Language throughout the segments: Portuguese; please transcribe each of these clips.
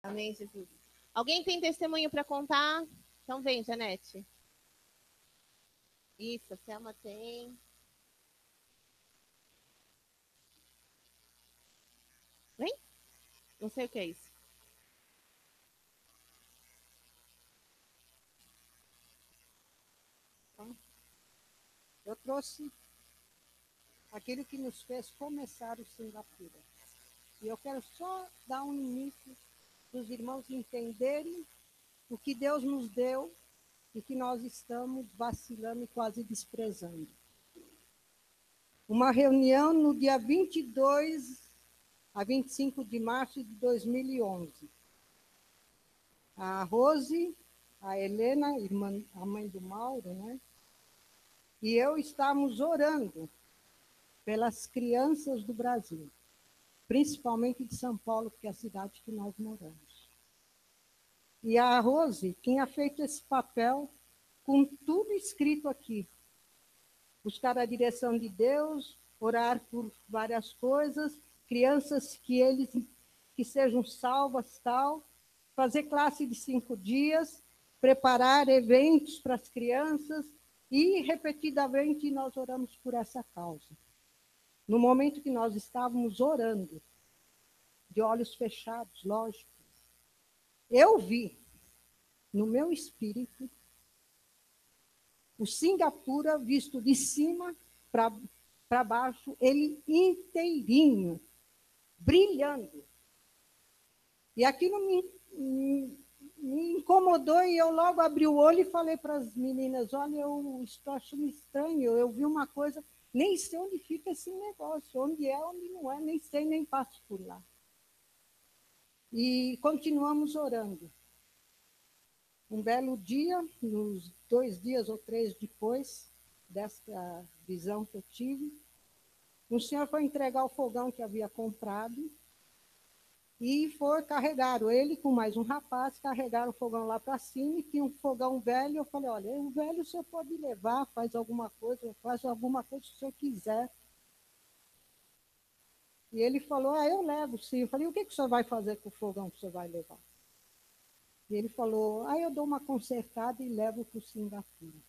Amém, Jesus. Alguém tem testemunho para contar? Então vem, Janete. Isso, a Selma tem. Vem? Não sei o que é isso. Eu trouxe aquilo que nos fez começar o Singapura. E eu quero só dar um início para os irmãos entenderem o que Deus nos deu e que nós estamos vacilando e quase desprezando. Uma reunião no dia 22 a 25 de março de 2011. A Rose, a Helena, irmã, a mãe do Mauro, né? E eu estávamos orando pelas crianças do Brasil, principalmente de São Paulo, que é a cidade que nós moramos. E a Rose tinha feito esse papel com tudo escrito aqui. Buscar a direção de Deus, orar por várias coisas, crianças que sejam salvas, tal, fazer classe de 5 dias, preparar eventos para as crianças e, repetidamente, nós oramos por essa causa. No momento que nós estávamos orando, de olhos fechados, lógico, eu vi no meu espírito o Singapura visto de cima para baixo, ele inteirinho, brilhando. E aquilo me incomodou e eu logo abri o olho e falei para as meninas, olha, eu estou achando estranho, eu vi uma coisa, nem sei onde fica esse negócio, onde é, onde não é, nem sei, nem passo por lá. E continuamos orando. Um belo dia, uns 2 dias ou 3 depois dessa visão que eu tive, um senhor foi entregar o fogão que havia comprado e carregaram ele com mais um rapaz, carregaram o fogão lá para cima e tinha um fogão velho. Eu falei, olha, o velho o senhor pode levar, faz alguma coisa se o senhor quiser. E ele falou, eu levo sim. Eu falei, o que o senhor vai fazer com o fogão que o senhor vai levar? E ele falou, eu dou uma consertada e levo para o Singapura.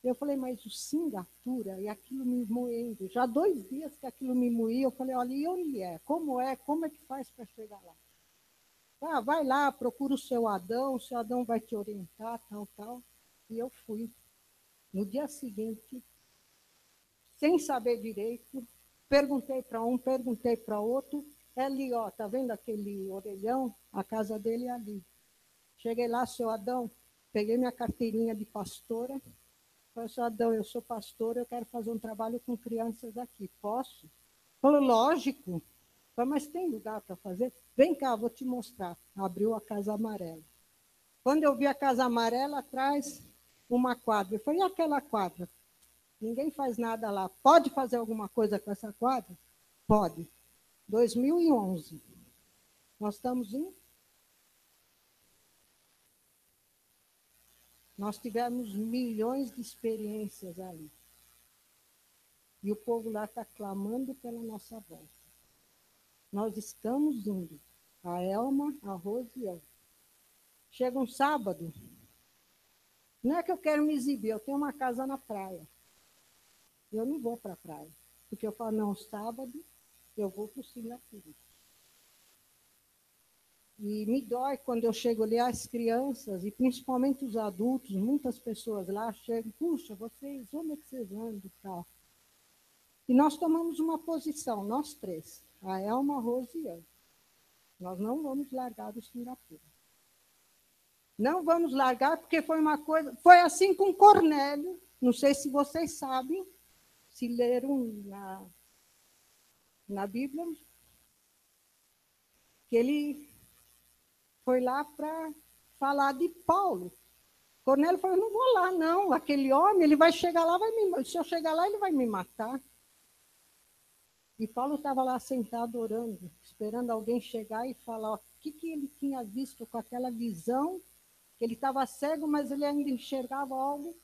Eu falei, mas o Singapura, e aquilo me moendo. Já 2 dias que aquilo me moía, eu falei, olha, e onde é? Como é que faz para chegar lá? Vai lá, procura o seu Adão vai te orientar, tal, tal. E eu fui. No dia seguinte, sem saber direito, perguntei para um, perguntei para outro. É ali, ó, tá vendo aquele orelhão? A casa dele é ali. Cheguei lá, seu Adão, peguei minha carteirinha de pastora. Falei, seu Adão, eu sou pastora, eu quero fazer um trabalho com crianças aqui. Posso? Falou, lógico. Falei, mas tem lugar para fazer? Vem cá, vou te mostrar. Abriu a Casa Amarela. Quando eu vi a Casa Amarela, atrás, uma quadra. Eu falei, e aquela quadra? Ninguém faz nada lá. Pode fazer alguma coisa com essa quadra? Pode. 2011. Nós estamos em... Nós tivemos milhões de experiências ali. E o povo lá está clamando pela nossa volta. Nós estamos indo. A Elma, a Rose e eu. Chega um sábado. Não é que eu quero me exibir, eu tenho uma casa na praia. Eu não vou para a praia. Porque eu falo, não, sábado eu vou para o Singapura. E me dói quando eu chego ali, as crianças, e principalmente os adultos, muitas pessoas lá chegam, puxa, vocês, onde é que vocês andam e tal? E nós tomamos uma posição, nós 3, a Elma, a Rose e eu. Nós não vamos largar o Singapura. Não vamos largar, porque foi uma coisa. Foi assim com Cornélio. Não sei se vocês sabem, se leram na Bíblia, que ele foi lá para falar de Paulo. Cornélio falou: não vou lá, não. Aquele homem, ele vai chegar lá, se eu chegar lá, ele vai me matar. E Paulo estava lá sentado orando, esperando alguém chegar e falar o que ele tinha visto com aquela visão. Ele estava cego, mas ele ainda enxergava algo.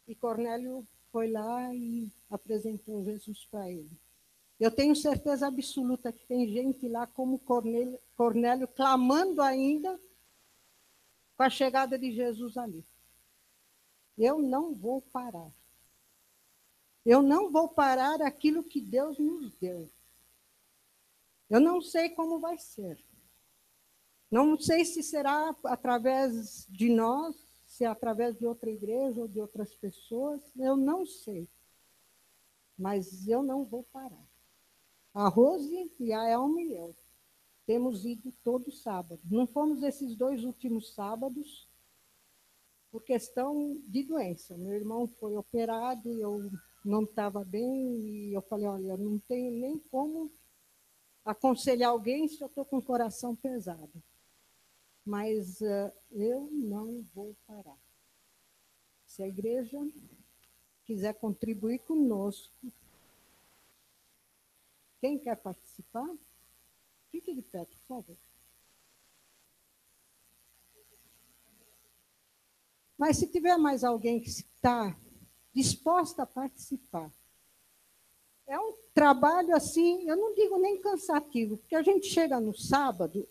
E Cornélio foi lá e apresentou Jesus para ele. Eu tenho certeza absoluta que tem gente lá como Cornélio clamando ainda com a chegada de Jesus ali. Eu não vou parar. Eu não vou parar aquilo que Deus nos deu. Eu não sei como vai ser. Não sei se será através de nós, se é através de outra igreja ou de outras pessoas. Eu não sei. Mas eu não vou parar. A Rose e a Elma e eu temos ido todo sábado. Não fomos esses 2 últimos sábados por questão de doença. Meu irmão foi operado, eu não estava bem e eu falei, olha, eu não tenho nem como aconselhar alguém se eu estou com o coração pesado. Mas eu não vou parar. Se a igreja quiser contribuir conosco, quem quer participar, fique de pé, por favor. Mas se tiver mais alguém que está disposta a participar, é um trabalho assim, eu não digo nem cansativo, porque a gente chega no sábado,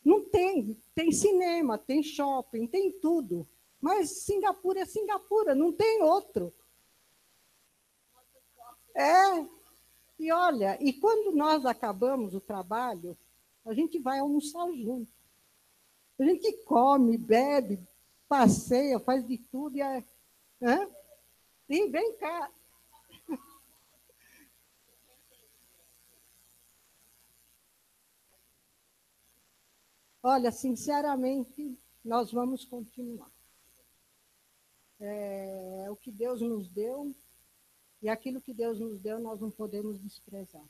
não tem cinema, tem shopping, tem tudo. Mas Singapura é Singapura, não tem outro. E olha, e quando nós acabamos o trabalho, a gente vai almoçar junto. A gente come, bebe, passeia, faz de tudo. E vem cá. Olha, sinceramente, nós vamos continuar. É o que Deus nos deu, e aquilo que Deus nos deu, nós não podemos desprezar.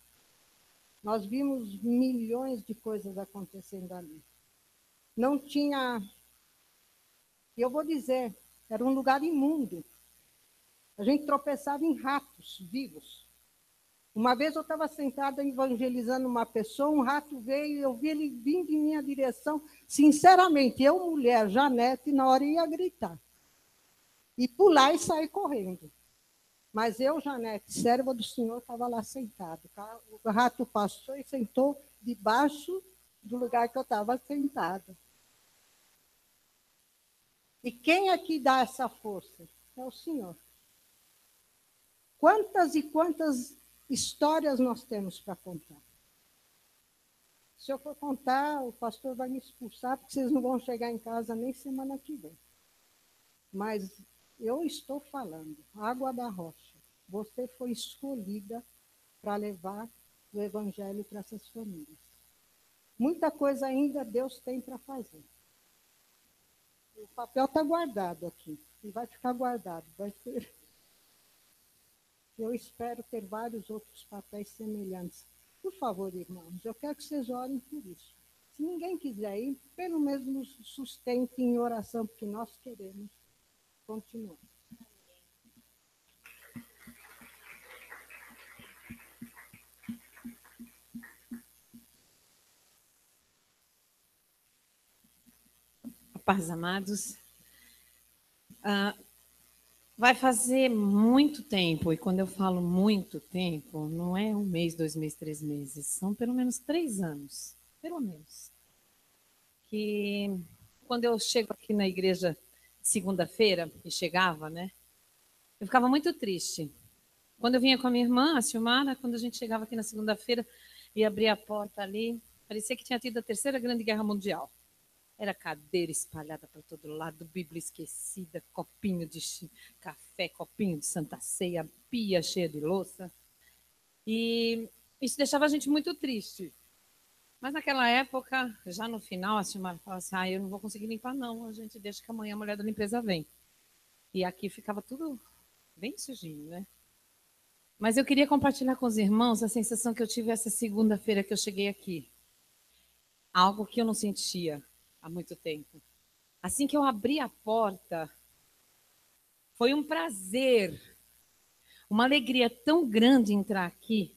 Nós vimos milhões de coisas acontecendo ali. Não tinha, eu vou dizer, era um lugar imundo. A gente tropeçava em ratos vivos. Uma vez eu estava sentada evangelizando uma pessoa, um rato veio e eu vi ele vindo em minha direção. Sinceramente, eu, mulher, Janete, na hora ia gritar. E pular e sair correndo. Mas eu, Janete, serva do Senhor, estava lá sentado. O rato passou e sentou debaixo do lugar que eu estava sentada. E quem é que dá essa força? É o Senhor. Quantas e quantas histórias nós temos para contar? Se eu for contar, o pastor vai me expulsar, porque vocês não vão chegar em casa nem semana que vem. Mas eu estou falando, Água da Rocha, você foi escolhida para levar o evangelho para essas famílias. Muita coisa ainda Deus tem para fazer. O papel está guardado aqui, e vai ficar guardado. Eu espero ter vários outros papéis semelhantes. Por favor, irmãos, eu quero que vocês orem por isso. Se ninguém quiser ir, pelo menos nos sustente em oração, porque nós queremos continuar. Paz, amados. Vai fazer muito tempo, e quando eu falo muito tempo, não é 1 mês, 2 meses, 3 meses, são pelo menos 3 anos, pelo menos. Que quando eu chego aqui na igreja segunda-feira, e chegava, né, eu ficava muito triste. Quando eu vinha com a minha irmã, a Silmara, quando a gente chegava aqui na segunda-feira e abria a porta ali, parecia que tinha tido a Terceira Grande Guerra Mundial. Era cadeira espalhada para todo lado, Bíblia esquecida, copinho de café, copinho de Santa Ceia, pia cheia de louça. E isso deixava a gente muito triste. Mas naquela época, já no final, a Silmara falava assim, eu não vou conseguir limpar não, a gente deixa que amanhã a mulher da limpeza vem. E aqui ficava tudo bem sujinho, né? Mas eu queria compartilhar com os irmãos a sensação que eu tive essa segunda-feira que eu cheguei aqui. Algo que eu não sentia há muito tempo. Assim que eu abri a porta, foi um prazer, uma alegria tão grande entrar aqui.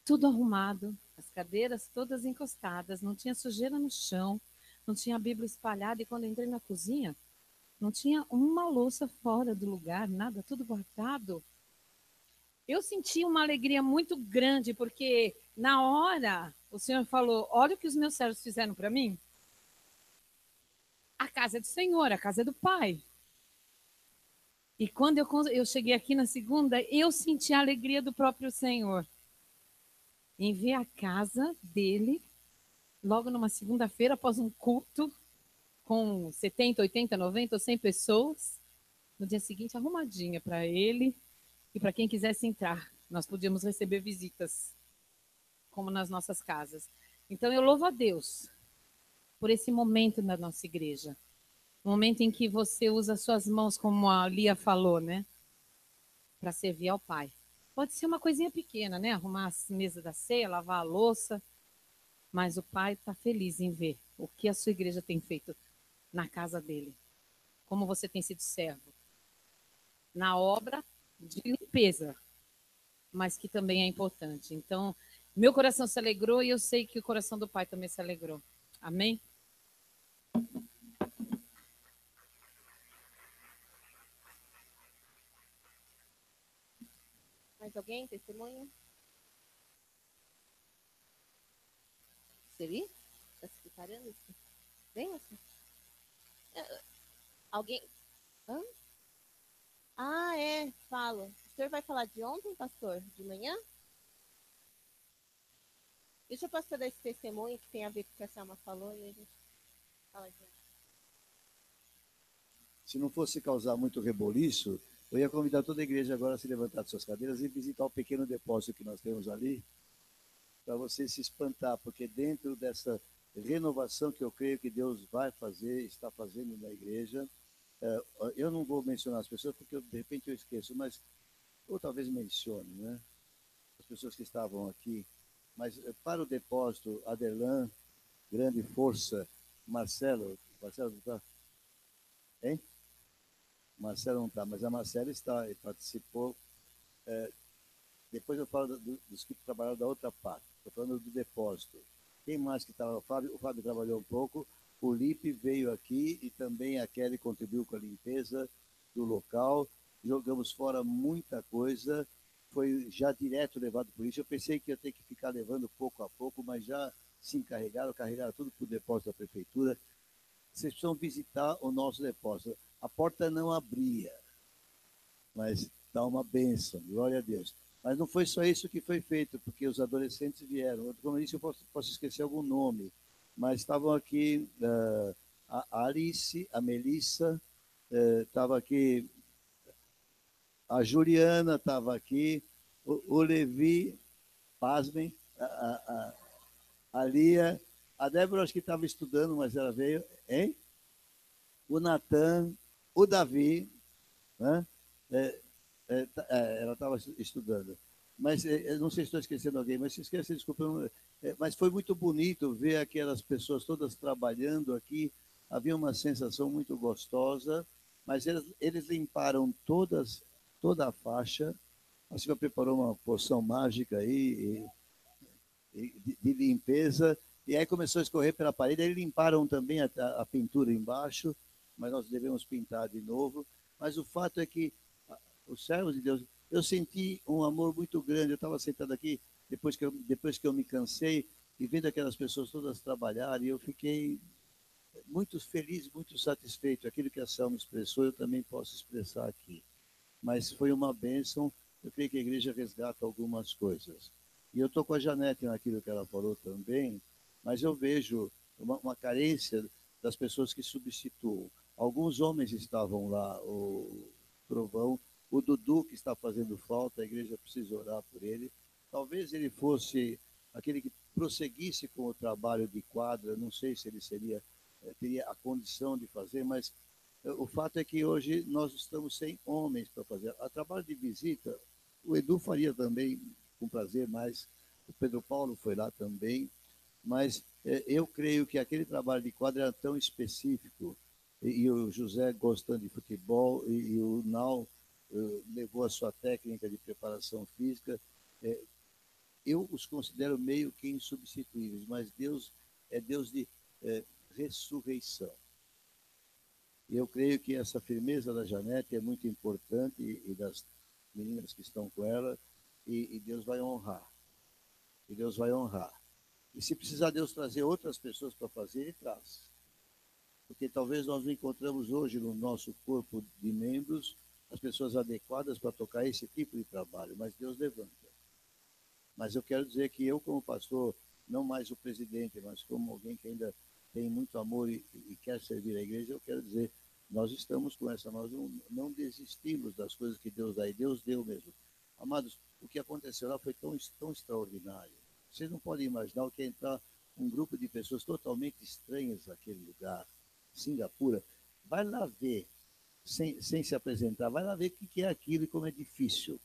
Tudo arrumado, as cadeiras todas encostadas, não tinha sujeira no chão, não tinha a Bíblia espalhada. E quando eu entrei na cozinha, não tinha uma louça fora do lugar, nada, tudo guardado. eu senti uma alegria muito grande, porque na hora o Senhor falou: olha o que os meus servos fizeram para mim. A casa é do Senhor, a casa é do Pai. E quando eu cheguei aqui na segunda, eu senti a alegria do próprio Senhor em ver a casa dele, logo numa segunda-feira, após um culto, com 70, 80, 90 ou 100 pessoas. No dia seguinte, arrumadinha para ele e para quem quisesse entrar. Nós podíamos receber visitas, como nas nossas casas. Então, eu louvo a Deus por esse momento na nossa igreja. Um momento em que você usa suas mãos, como a Lia falou, né? Para servir ao Pai. Pode ser uma coisinha pequena, né? Arrumar a mesa da ceia, lavar a louça. Mas o Pai está feliz em ver o que a sua igreja tem feito na casa dele. Como você tem sido servo. Na obra de limpeza, mas que também é importante. Então, meu coração se alegrou e eu sei que o coração do Pai também se alegrou. Amém? Mais alguém? Testemunho? Seli? Está se preparando? Vem, assim. Alguém? Hã? Ah, é. Fala. O senhor vai falar de ontem, pastor? De manhã? Deixa o pastor dar esse testemunho que tem a ver com o que a Selma falou e a gente fala de ontem. Se não fosse causar muito reboliço, eu ia convidar toda a igreja agora a se levantar de suas cadeiras e visitar o pequeno depósito que nós temos ali, para você se espantar, porque dentro dessa renovação que eu creio que Deus vai fazer, está fazendo na igreja, eu não vou mencionar as pessoas porque de repente eu esqueço, mas ou talvez mencione, né? As pessoas que estavam aqui, mas para o depósito, Adelan, grande força, Marcelo não está? Hein? Marcelo não está, mas a Marcela está, ele participou. Depois eu falo dos que trabalharam da outra parte, estou falando do depósito. Quem mais que estava? O Fábio trabalhou um pouco, o Lipe veio aqui e também a Kelly contribuiu com a limpeza do local. Jogamos fora muita coisa, foi já direto levado por isso. Eu pensei que ia ter que ficar levando pouco a pouco, mas já se carregaram tudo para o depósito da prefeitura. Vocês precisam visitar o nosso depósito. A porta não abria, mas dá uma bênção, glória a Deus. Mas não foi só isso que foi feito, porque os adolescentes vieram. Como eu disse, eu posso esquecer algum nome, mas estavam aqui a Alice, a Melissa, estava aqui, a Juliana estava aqui, o Levi, pasmem, a Lia, a Débora acho que estava estudando, mas ela veio, hein? O Natan, o Davi, né? Ela estava estudando. Mas eu não sei se estou esquecendo alguém, mas se esquece, desculpa. Mas foi muito bonito ver aquelas pessoas todas trabalhando aqui. Havia uma sensação muito gostosa, mas eles limparam toda a faixa. A senhora preparou uma poção mágica aí de limpeza, e aí começou a escorrer pela parede. Aí limparam também a pintura embaixo, mas nós devemos pintar de novo. Mas o fato é que os servos de Deus, eu senti um amor muito grande. Eu estava sentado aqui, depois que eu me cansei, e vendo aquelas pessoas todas trabalharem, eu fiquei muito feliz, muito satisfeito. Aquilo que a Selma expressou, eu também posso expressar aqui. Mas foi uma bênção. Eu creio que a igreja resgata algumas coisas. E eu estou com a Janete naquilo que ela falou também, mas eu vejo uma carência das pessoas que substituam. Alguns homens estavam lá, o Trovão, o Dudu, que está fazendo falta, a igreja precisa orar por ele. Talvez ele fosse aquele que prosseguisse com o trabalho de quadra, não sei se ele teria a condição de fazer, mas o fato é que hoje nós estamos sem homens para fazer. A trabalho de visita, o Edu faria também com prazer, mas o Pedro Paulo foi lá também, mas eu creio que aquele trabalho de quadra era tão específico, e o José gostando de futebol, e o Nau levou a sua técnica de preparação física. Eu os considero meio que insubstituíveis, mas Deus é Deus de ressurreição. E eu creio que essa firmeza da Janete é muito importante, e das meninas que estão com ela, e Deus vai honrar. E Deus vai honrar. E se precisar Deus trazer outras pessoas para fazer, Ele traz. Porque talvez nós não encontramos hoje no nosso corpo de membros as pessoas adequadas para tocar esse tipo de trabalho, mas Deus levanta. Mas eu quero dizer que eu, como pastor, não mais o presidente, mas como alguém que ainda tem muito amor e quer servir a igreja, eu quero dizer, nós estamos com essa, nós não desistimos das coisas que Deus dá, e Deus deu mesmo. Amados, o que aconteceu lá foi tão extraordinário. Vocês não podem imaginar o que é entrar um grupo de pessoas totalmente estranhas naquele lugar, Singapura. Vai lá ver, sem se apresentar, vai lá ver o que é aquilo e como é difícil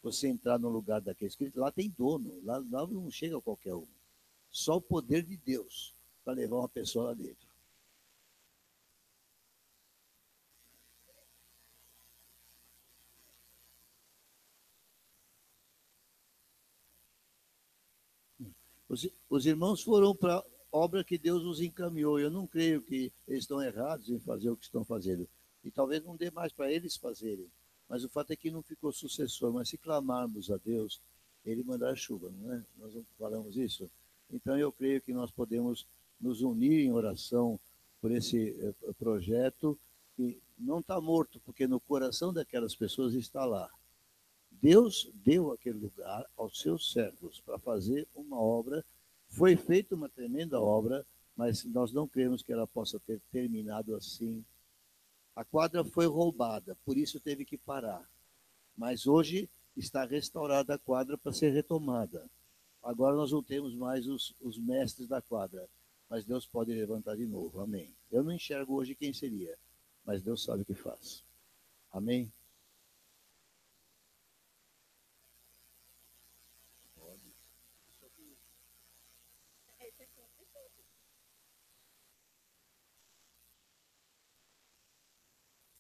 você entrar no lugar daqueles. Lá tem dono, lá não chega qualquer um. Só o poder de Deus para levar uma pessoa lá dentro. Os irmãos foram para a obra que Deus os encaminhou. Eu não creio que eles estão errados em fazer o que estão fazendo. E talvez não dê mais para eles fazerem. Mas o fato é que não ficou sucessor. Mas se clamarmos a Deus, Ele mandará chuva, não é? Nós não falamos isso? Então eu creio que nós podemos nos unir em oração por esse projeto que não está morto, porque no coração daquelas pessoas está lá. Deus deu aquele lugar aos seus servos para fazer uma obra. Foi feita uma tremenda obra, mas nós não cremos que ela possa ter terminado assim. A quadra foi roubada, por isso teve que parar. Mas hoje está restaurada a quadra para ser retomada. Agora nós não temos mais os mestres da quadra, mas Deus pode levantar de novo. Amém. Eu não enxergo hoje quem seria, mas Deus sabe o que faz. Amém.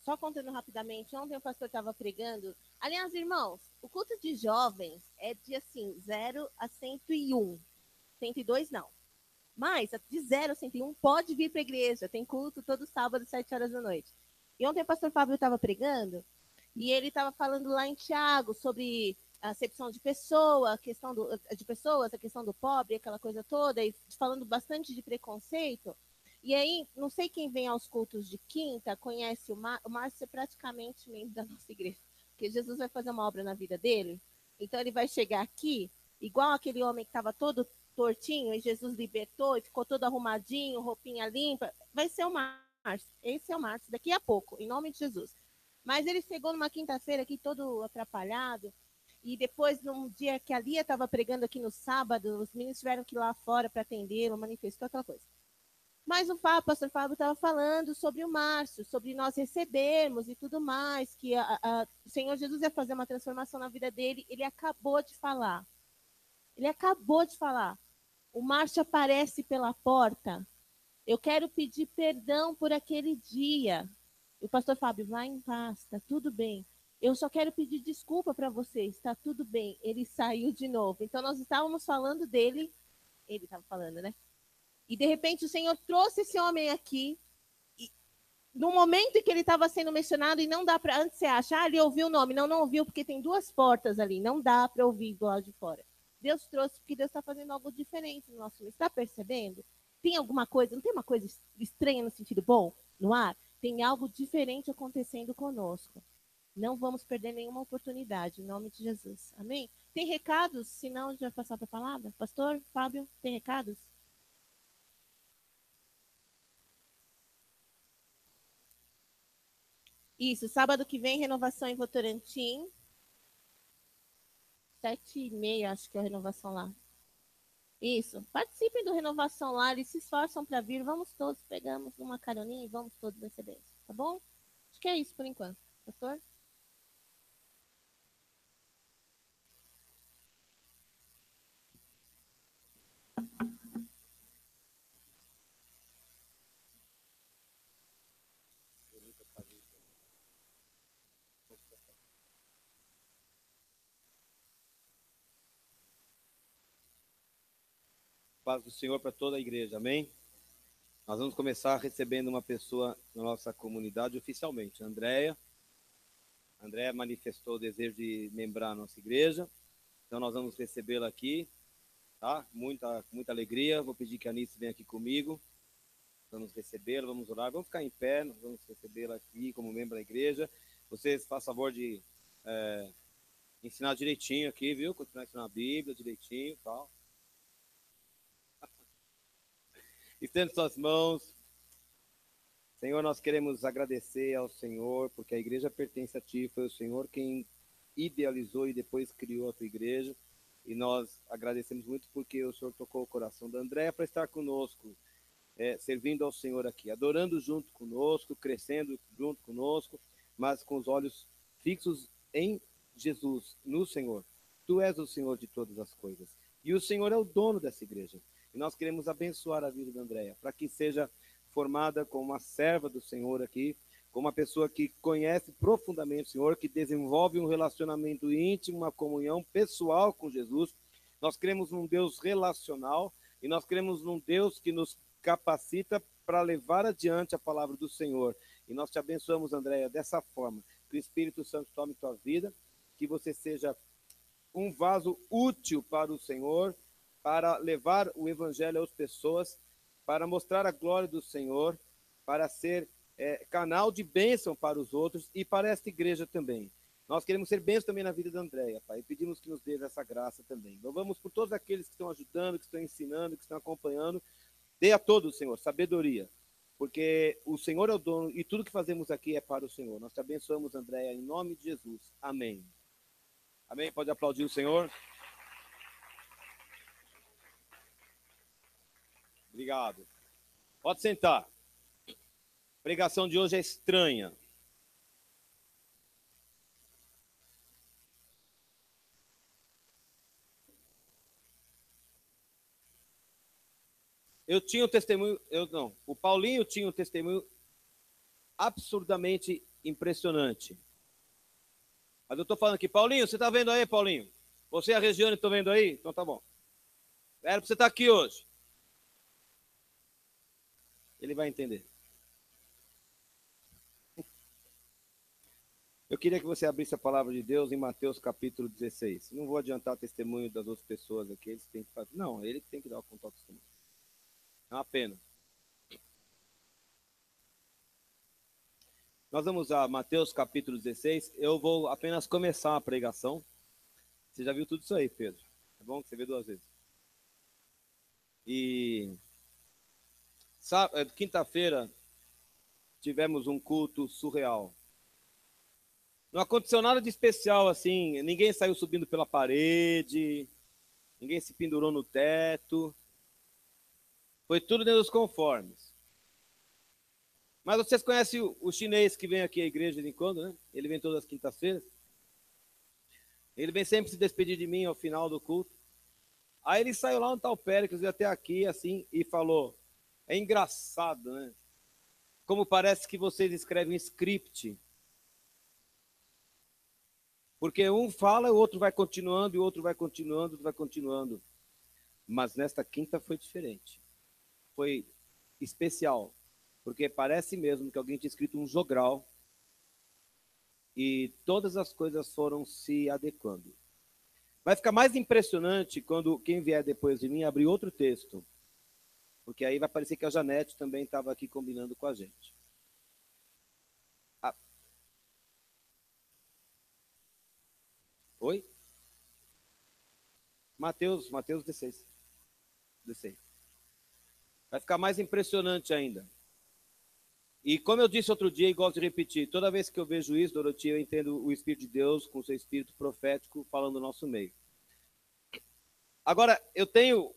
Só contando rapidamente, ontem o pastor estava pregando. Aliás, irmãos, o culto de jovens é de assim, 0 a 101. 102 não. Mas de 0 a 101 pode vir para a igreja. Tem culto todo sábado, 7 horas da noite. E ontem o pastor Fábio estava pregando e ele estava falando lá em Tiago sobre a acepção de pessoa, a questão de pessoas, a questão do pobre, aquela coisa toda, e falando bastante de preconceito. E aí, não sei quem vem aos cultos de quinta, conhece o Márcio é praticamente membro da nossa igreja, porque Jesus vai fazer uma obra na vida dele, então ele vai chegar aqui, igual aquele homem que estava todo tortinho, e Jesus libertou, e ficou todo arrumadinho, roupinha limpa, vai ser o Márcio, esse é o Márcio, daqui a pouco, em nome de Jesus. Mas ele chegou numa quinta-feira aqui todo atrapalhado, e depois, num dia que a Lia estava pregando aqui no sábado, os meninos tiveram que ir lá fora para atendê-lo, manifestou aquela coisa. Mas o pastor Fábio estava falando sobre o Márcio, sobre nós recebermos e tudo mais, que o Senhor Jesus ia fazer uma transformação na vida dele. Ele acabou de falar. Ele acabou de falar. O Márcio aparece pela porta. Eu quero pedir perdão por aquele dia. E o pastor Fábio, vai em paz, está tudo bem. Eu só quero pedir desculpa para vocês, está tudo bem. Ele saiu de novo. Então, nós estávamos falando dele. Ele estava falando, né? E, de repente, o Senhor trouxe esse homem aqui. E, no momento em que ele estava sendo mencionado, e não dá para... Antes você acha, ele ouviu o nome. Não, não ouviu, porque tem duas portas ali. Não dá para ouvir do lado de fora. Deus trouxe porque Deus está fazendo algo diferente no nosso meio. Está percebendo? Tem alguma coisa, não tem uma coisa estranha no sentido bom no ar? Tem algo diferente acontecendo conosco. Não vamos perder nenhuma oportunidade, em nome de Jesus. Amém? Tem recados? Se não, a gente vai passar para a palavra. Pastor Fábio, tem recados? Isso, sábado que vem, renovação em Votorantim. 7h30, acho que é a renovação lá. Isso, participem do Renovação lá, eles se esforçam para vir. Vamos todos, pegamos uma caroninha e vamos todos receber, tá bom? Acho que é isso por enquanto. Pastor? Paz do Senhor para toda a igreja, amém? Nós vamos começar recebendo uma pessoa na nossa comunidade oficialmente, a Andréia manifestou o desejo de membrar a nossa igreja, Então nós vamos recebê-la aqui, tá? Muita alegria. Vou pedir que a Anice venha aqui comigo. Vamos recebê-la, vamos orar. Vamos ficar em pé, nós vamos recebê-la aqui como membro da igreja. Vocês façam favor de ensinar direitinho aqui, viu? Continuar ensinando a Bíblia direitinho e tal. Estende suas mãos. Senhor, nós queremos agradecer ao Senhor, porque a igreja pertence a Ti. Foi o Senhor quem idealizou e depois criou a Tua igreja. E nós agradecemos muito porque o Senhor tocou o coração da Andréia para estar conosco, servindo ao Senhor aqui, adorando junto conosco, crescendo junto conosco, mas com os olhos fixos em Jesus, no Senhor. Tu és o Senhor de todas as coisas. E o Senhor é o dono dessa igreja. E nós queremos abençoar a vida da Andréia, para que seja formada como uma serva do Senhor aqui, como uma pessoa que conhece profundamente o Senhor, que desenvolve um relacionamento íntimo, uma comunhão pessoal com Jesus. Nós cremos num Deus relacional e nós cremos num Deus que nos capacita para levar adiante a palavra do Senhor. E nós te abençoamos, Andréia, dessa forma. Que o Espírito Santo tome tua vida, que você seja um vaso útil para o Senhor, para levar o Evangelho às pessoas, para mostrar a glória do Senhor, para ser canal de bênção para os outros e para esta igreja também. Nós queremos ser bênção também na vida da Andréia, Pai, e pedimos que nos dê essa graça também. Louvamos por todos aqueles que estão ajudando, que estão ensinando, que estão acompanhando. Dê a todos, Senhor, sabedoria, porque o Senhor é o dono e tudo que fazemos aqui é para o Senhor. Nós te abençoamos, Andréia, em nome de Jesus. Amém. Amém? Pode aplaudir o Senhor. Obrigado. Pode sentar. A pregação de hoje é estranha. Eu tinha um testemunho, o Paulinho tinha um testemunho absurdamente impressionante. Mas eu estou falando aqui, Paulinho, você está vendo aí, Paulinho? Você e a Regiane estão vendo aí? Então tá bom. Era para você estar aqui hoje. Ele vai entender. Eu queria que você abrisse a palavra de Deus em Mateus capítulo 16. Não vou adiantar testemunho das outras pessoas aqui, eles têm que fazer. Não, ele que tem que dar o contato testemunho. É uma pena. Nós vamos a Mateus capítulo 16. Eu vou apenas começar a pregação. Você já viu tudo isso aí, Pedro? É bom que você vê 2 vezes. E quinta-feira tivemos um culto surreal. Não aconteceu nada de especial assim, ninguém saiu subindo pela parede, ninguém se pendurou no teto. Foi tudo dentro dos conformes. Mas vocês conhecem o chinês que vem aqui à igreja de vez em quando, né? Ele vem todas as quintas-feiras. Ele vem sempre se despedir de mim ao final do culto. Aí ele saiu lá no tal Péricles, veio até aqui assim e falou: é engraçado, né? Como parece que vocês escrevem um script. Porque um fala, o outro vai continuando, e o outro vai continuando, vai continuando. Mas nesta quinta foi diferente. Foi especial. Porque parece mesmo que alguém tinha escrito um jogral e todas as coisas foram se adequando. Vai ficar mais impressionante quando quem vier depois de mim abrir outro texto. Porque aí vai parecer que a Janete também estava aqui combinando com a gente. Oi? Mateus 16. Vai ficar mais impressionante ainda. E como eu disse outro dia e gosto de repetir, toda vez que eu vejo isso, Dorotia, eu entendo o Espírito de Deus com o seu espírito profético falando no nosso meio. Agora, eu tenho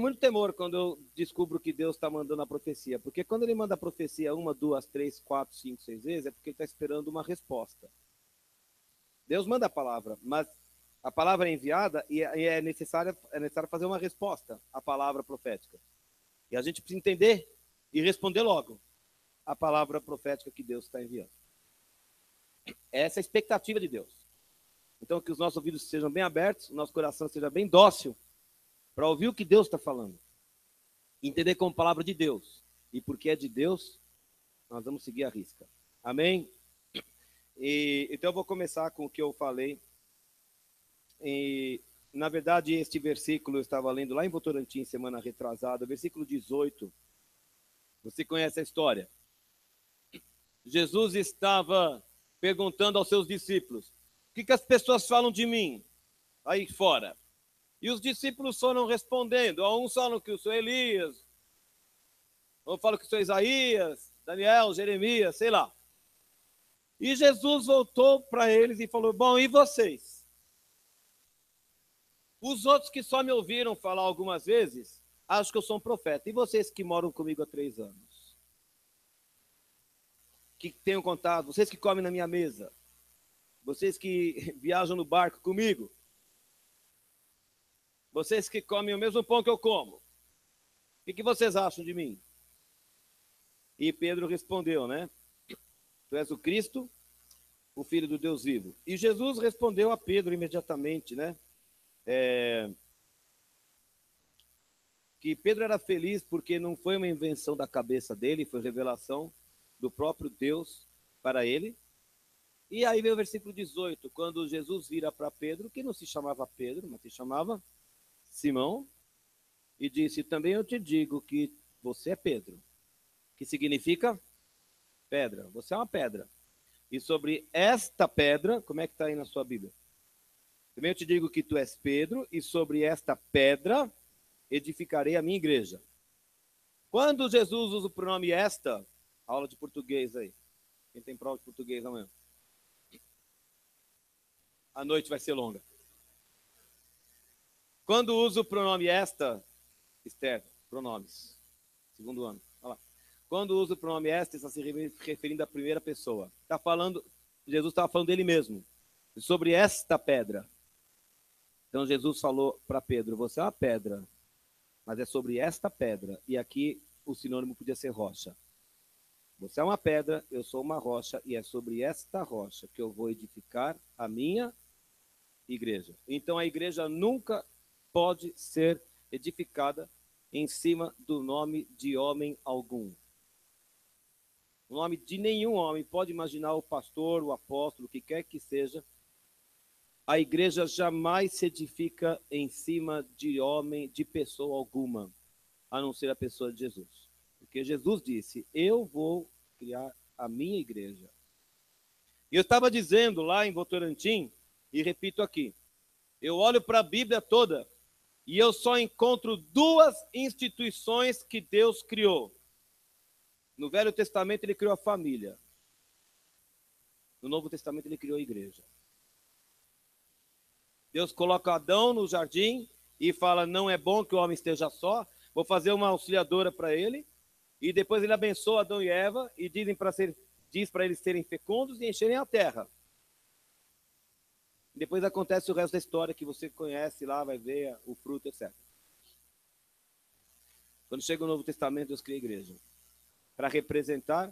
muito temor quando eu descubro que Deus está mandando a profecia. Porque quando ele manda a profecia 1, 2, 3, 4, 5, 6 vezes, é porque ele está esperando uma resposta. Deus manda a palavra, mas a palavra é enviada e é necessário fazer uma resposta à palavra profética. E a gente precisa entender e responder logo a palavra profética que Deus está enviando. Essa é a expectativa de Deus. Então, que os nossos ouvidos sejam bem abertos, o nosso coração seja bem dócil para ouvir o que Deus está falando. Entender como palavra de Deus. E porque é de Deus, nós vamos seguir a risca. Amém? Então eu vou começar com o que eu falei E, na verdade, este versículo eu estava lendo lá em Votorantim, semana retrasada, versículo 18. Você conhece a história? Jesus estava perguntando aos seus discípulos: o que as pessoas falam de mim aí fora? E os discípulos foram respondendo. Uns falam que eu sou Elias, outros falam que eu sou Isaías, Daniel, Jeremias, sei lá. E Jesus voltou para eles e falou: bom, e vocês? Os outros que só me ouviram falar algumas vezes, acham que eu sou um profeta. E vocês que moram comigo há 3 anos? Que tenham contato, vocês que comem na minha mesa, vocês que viajam no barco comigo, vocês que comem o mesmo pão que eu como, o que vocês acham de mim? E Pedro respondeu, né? Tu és o Cristo, o Filho do Deus vivo. E Jesus respondeu a Pedro imediatamente, né? Que Pedro era feliz porque não foi uma invenção da cabeça dele, foi revelação do próprio Deus para ele. E aí vem o versículo 18, quando Jesus vira para Pedro, que não se chamava Pedro, mas se chamava Simão, e disse: também eu te digo que você é Pedro, que significa pedra, você é uma pedra. E sobre esta pedra, como é que está aí na sua Bíblia? Também eu te digo que tu és Pedro, e sobre esta pedra edificarei a minha igreja. Quando Jesus usa o pronome esta, aula de português aí. Quem tem prova de português amanhã? A noite vai ser longa. Quando usa o pronome esta, Esther, pronomes, segundo ano. Olha lá. Quando usa o pronome esta, está se referindo à primeira pessoa. Está falando, Jesus estava falando dele mesmo, sobre esta pedra. Então Jesus falou para Pedro: você é uma pedra, mas é sobre esta pedra. E aqui o sinônimo podia ser rocha. Você é uma pedra, eu sou uma rocha, e é sobre esta rocha que eu vou edificar a minha igreja. Então a igreja nunca pode ser edificada em cima do nome de homem algum. O nome de nenhum homem. Pode imaginar o pastor, o apóstolo, o que quer que seja. A igreja jamais se edifica em cima de homem, de pessoa alguma, a não ser a pessoa de Jesus. Porque Jesus disse: eu vou criar a minha igreja. E eu estava dizendo lá em Votorantim, e repito aqui, eu olho para a Bíblia toda e eu só encontro 2 instituições que Deus criou. No Velho Testamento ele criou a família. No Novo Testamento ele criou a igreja. Deus coloca Adão no jardim e fala: não é bom que o homem esteja só, vou fazer uma auxiliadora para ele. E depois ele abençoa Adão e Eva e diz para eles serem fecundos e encherem a terra. Depois acontece o resto da história que você conhece lá, vai ver o fruto, etc. Quando chega o Novo Testamento, Deus cria a igreja. Para representar,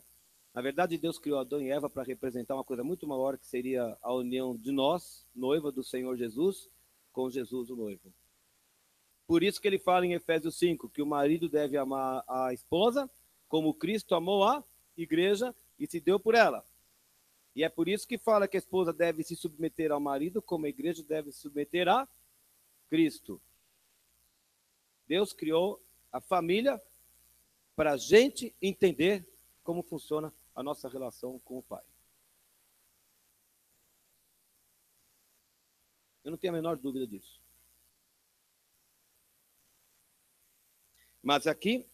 na verdade, Deus criou Adão e Eva para representar uma coisa muito maior, que seria a união de nós, noiva do Senhor Jesus, com Jesus, o noivo. Por isso que ele fala em Efésios 5, que o marido deve amar a esposa, como Cristo amou a igreja e se deu por ela. E é por isso que fala que a esposa deve se submeter ao marido, como a igreja deve se submeter a Cristo. Deus criou a família para a gente entender como funciona a nossa relação com o Pai. Eu não tenho a menor dúvida disso. Mas aqui,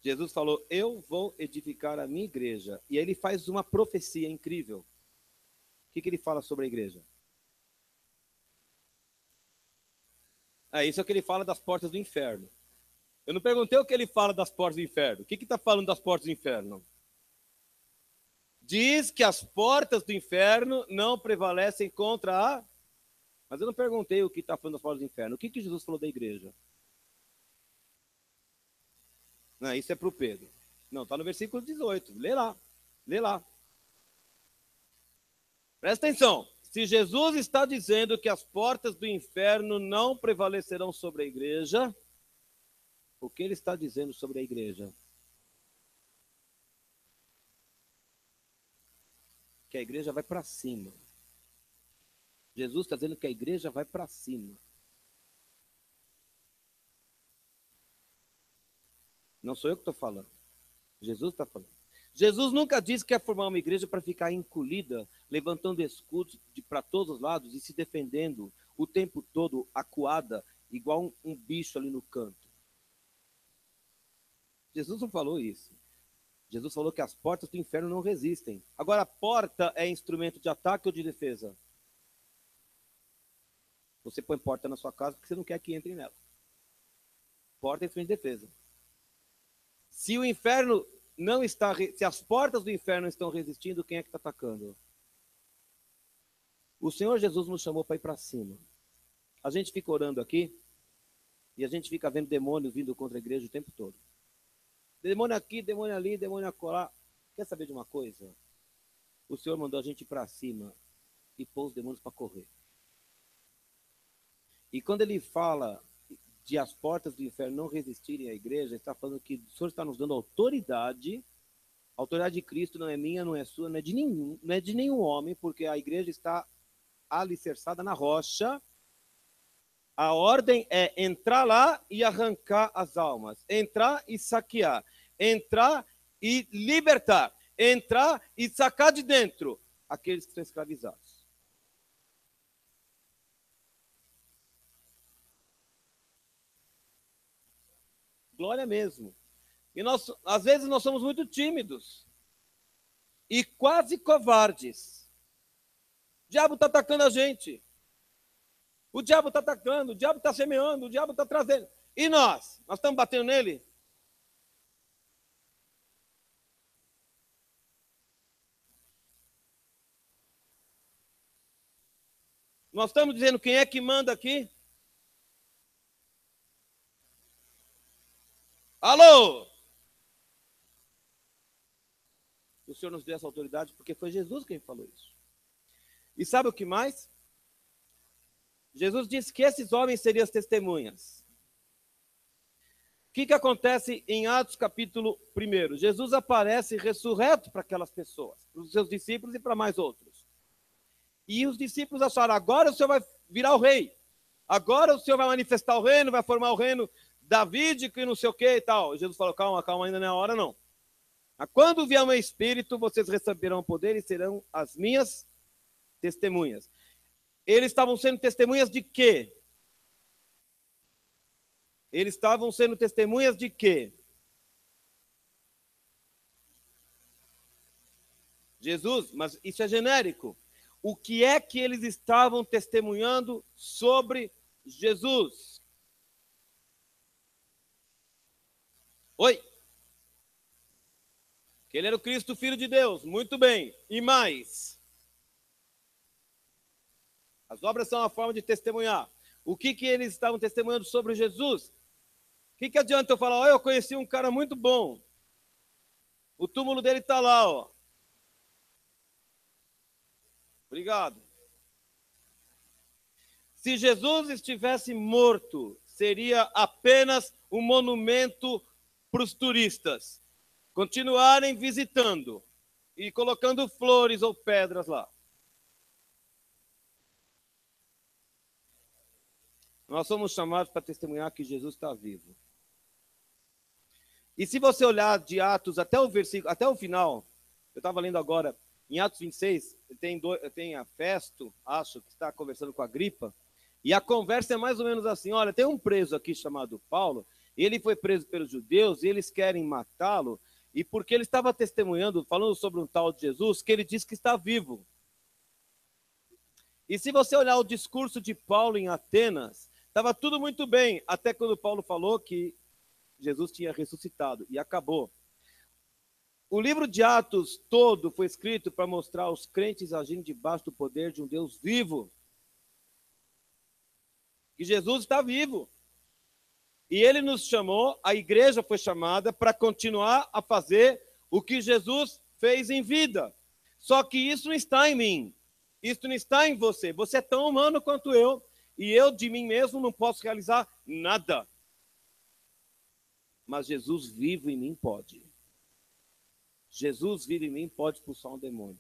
Jesus falou: eu vou edificar a minha igreja. E aí ele faz uma profecia incrível. O que ele fala sobre a igreja? Isso é o que ele fala das portas do inferno. Eu não perguntei o que ele fala das portas do inferno. O que está falando das portas do inferno? Diz que as portas do inferno não prevalecem contra a... Mas eu não perguntei o que está falando das portas do inferno. O que Jesus falou da igreja? Não, isso é para o Pedro. Não, está no versículo 18. Lê lá. Lê lá. Presta atenção. Se Jesus está dizendo que as portas do inferno não prevalecerão sobre a igreja, o que ele está dizendo sobre a igreja? Que a igreja vai para cima. Jesus está dizendo que a igreja vai para cima. Não sou eu que estou falando. Jesus está falando. Jesus nunca disse que ia formar uma igreja para ficar encolhida, levantando escudos para todos os lados e se defendendo o tempo todo, acuada, igual um bicho ali no canto. Jesus não falou isso. Jesus falou que as portas do inferno não resistem. Agora, a porta é instrumento de ataque ou de defesa? Você põe porta na sua casa porque você não quer que entre nela. Porta é instrumento de defesa. Se o inferno não está, se as portas do inferno estão resistindo, quem é que está atacando? O Senhor Jesus nos chamou para ir para cima. A gente fica orando aqui e a gente fica vendo demônios vindo contra a igreja o tempo todo. Demônio aqui, demônio ali, demônio acolá. Quer saber de uma coisa? O Senhor mandou a gente ir para cima e pôr os demônios para correr. E quando ele fala de as portas do inferno não resistirem à igreja, ele está falando que o Senhor está nos dando autoridade. A autoridade de Cristo não é minha, não é sua, não é de nenhum homem, porque a igreja está alicerçada na rocha. A ordem é entrar lá e arrancar as almas, entrar e saquear, entrar e libertar, entrar e sacar de dentro aqueles que estão escravizados. Glória mesmo. E às vezes nós somos muito tímidos e quase covardes. O diabo está atacando a gente. O diabo está atacando, o diabo está semeando, o diabo está trazendo. E nós? Nós estamos batendo nele? Nós estamos dizendo quem é que manda aqui? Alô? O Senhor nos deu essa autoridade porque foi Jesus quem falou isso. E sabe o que mais? Jesus disse que esses homens seriam as testemunhas. O que acontece em Atos capítulo 1? Jesus aparece ressurreto para aquelas pessoas, para os seus discípulos e para mais outros. E os discípulos acharam, agora o Senhor vai virar o rei. Agora o Senhor vai manifestar o reino, vai formar o reino davídico e não sei o que e tal. Jesus falou, calma, ainda não é a hora não. Mas quando vier o meu Espírito, vocês receberão poder e serão as minhas testemunhas. Eles estavam sendo testemunhas de quê? Eles estavam sendo testemunhas de quê? Jesus, mas isso é genérico. O que é que eles estavam testemunhando sobre Jesus? Oi? Que ele era o Cristo, Filho de Deus. Muito bem. E mais? As obras são uma forma de testemunhar. O que eles estavam testemunhando sobre Jesus? O que adianta eu falar, eu conheci um cara muito bom. O túmulo dele está lá, ó. Obrigado. Se Jesus estivesse morto, seria apenas um monumento para os turistas continuarem visitando e colocando flores ou pedras lá. Nós somos chamados para testemunhar que Jesus está vivo. E se você olhar de Atos até o versículo, até o final, eu estava lendo agora, em Atos 26, tem a Festo, acho, que está conversando com a Agripa, e a conversa é mais ou menos assim, olha, tem um preso aqui chamado Paulo, ele foi preso pelos judeus, e eles querem matá-lo, e porque ele estava testemunhando, falando sobre um tal de Jesus, que ele diz que está vivo. E se você olhar o discurso de Paulo em Atenas, estava tudo muito bem, até quando Paulo falou que Jesus tinha ressuscitado, e acabou. O livro de Atos todo foi escrito para mostrar os crentes agindo debaixo do poder de um Deus vivo. Que Jesus está vivo. E ele nos chamou, a igreja foi chamada para continuar a fazer o que Jesus fez em vida. Só que isso não está em mim. Isso não está em você. Você é tão humano quanto eu. E eu de mim mesmo não posso realizar nada. Mas Jesus vivo em mim pode. Jesus vive em mim pode expulsar um demônio.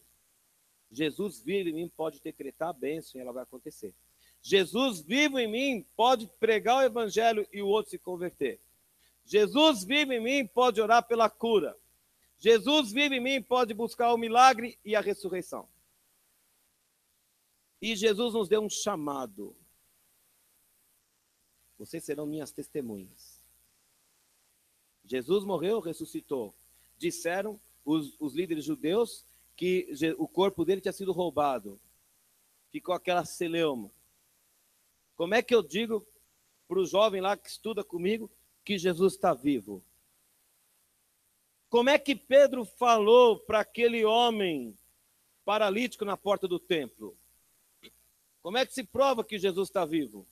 Jesus vivo em mim pode decretar a bênção e ela vai acontecer. Jesus vivo em mim pode pregar o evangelho e o outro se converter. Jesus vivo em mim pode orar pela cura. Jesus vive em mim pode buscar o milagre e a ressurreição. E Jesus nos deu um chamado. Vocês serão minhas testemunhas. Jesus morreu, ressuscitou. Disseram os líderes judeus que o corpo dele tinha sido roubado. Ficou aquela celeuma. Como é que eu digo para o jovem lá que estuda comigo que Jesus está vivo? Como é que Pedro falou para aquele homem paralítico na porta do templo? Como é que se prova que Jesus está vivo?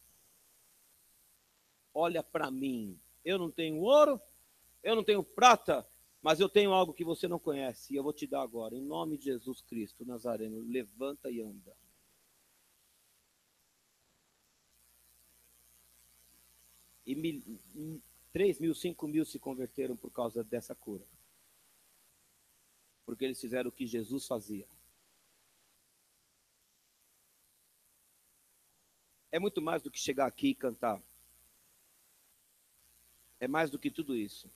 Olha para mim. Eu não tenho ouro, eu não tenho prata, mas eu tenho algo que você não conhece e eu vou te dar agora. Em nome de Jesus Cristo Nazareno, levanta e anda. E 3 mil, 5 mil se converteram por causa dessa cura. Porque eles fizeram o que Jesus fazia. É muito mais do que chegar aqui e cantar. É mais do que tudo isso.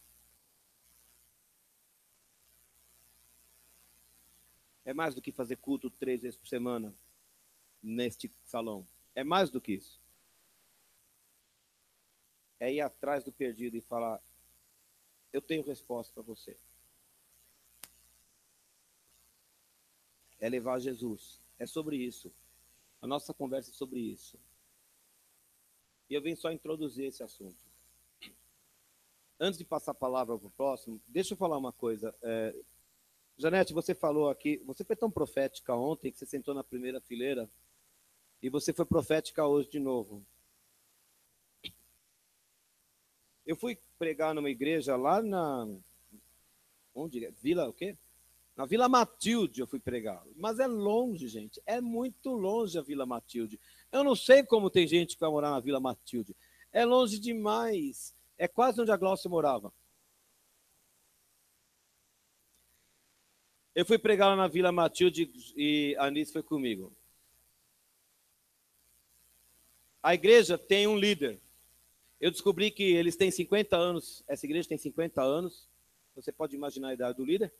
É mais do que fazer culto 3 vezes por semana neste salão. É mais do que isso. É ir atrás do perdido e falar, eu tenho resposta para você. É levar Jesus. É sobre isso. A nossa conversa é sobre isso. E eu vim só introduzir esse assunto. Antes de passar a palavra para o próximo, deixa eu falar uma coisa. Janete, você falou aqui, você foi tão profética ontem que você sentou na primeira fileira e você foi profética hoje de novo. Eu fui pregar numa igreja lá na... Onde? Vila o quê? Na Vila Matilde eu fui pregar. Mas é longe, gente. É muito longe a Vila Matilde. Eu não sei como tem gente que vai morar na Vila Matilde. É longe demais. É quase onde a Glaucia morava. Eu fui pregar lá na Vila Matilde e a Anice foi comigo. A igreja tem um líder. Eu descobri que eles têm 50 anos. Essa igreja tem 50 anos. Você pode imaginar a idade do líder?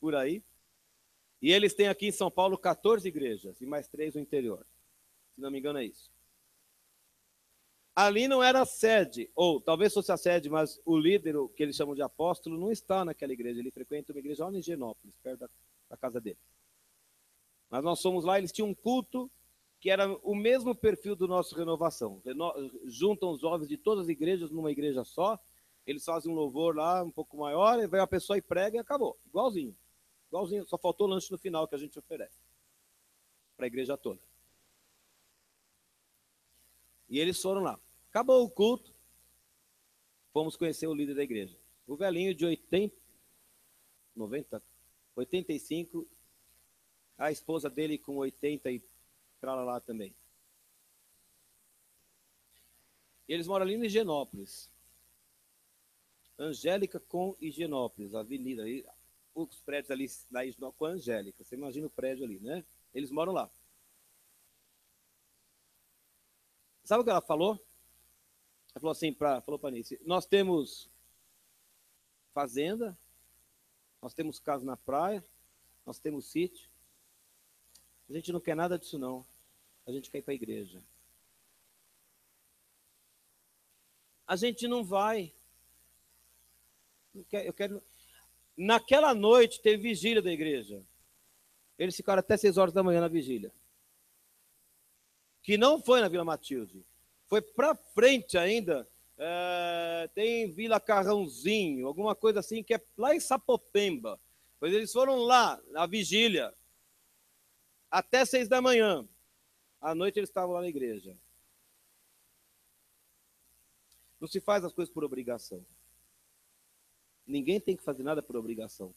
Por aí. E eles têm aqui em São Paulo 14 igrejas e mais 3 no interior. Se não me engano é isso. Ali não era a sede, ou talvez fosse a sede, mas o líder, o que eles chamam de apóstolo, não está naquela igreja. Ele frequenta uma igreja lá em Higienópolis, perto da casa dele. Mas nós fomos lá, eles tinham um culto que era o mesmo perfil do nosso Renovação. Juntam os jovens de todas as igrejas numa igreja só, eles fazem um louvor lá um pouco maior, e vem a pessoa e prega e acabou. Igualzinho. Igualzinho, só faltou o lanche no final que a gente oferece para a igreja toda. E eles foram lá. Acabou o culto, fomos conhecer o líder da igreja. O velhinho de 85, a esposa dele com 80 e lá também. E eles moram ali em Higienópolis. Angélica com Higienópolis, a avenida ali, os prédios ali com a Angélica. Você imagina o prédio ali, né? Eles moram lá. Sabe o que ela falou? Ela falou assim, falou para a Anice, nós temos fazenda, nós temos casa na praia, nós temos sítio. A gente não quer nada disso não. A gente quer ir para a igreja. A gente não vai. Eu quero... Naquela noite teve vigília da igreja. Eles ficaram até 6 horas da manhã na vigília. Que não foi na Vila Matilde. Foi para frente ainda. Tem Vila Carrãozinho, alguma coisa assim, que é lá em Sapopemba. Pois eles foram lá, na vigília, até 6 da manhã. À noite eles estavam lá na igreja. Não se faz as coisas por obrigação. Ninguém tem que fazer nada por obrigação.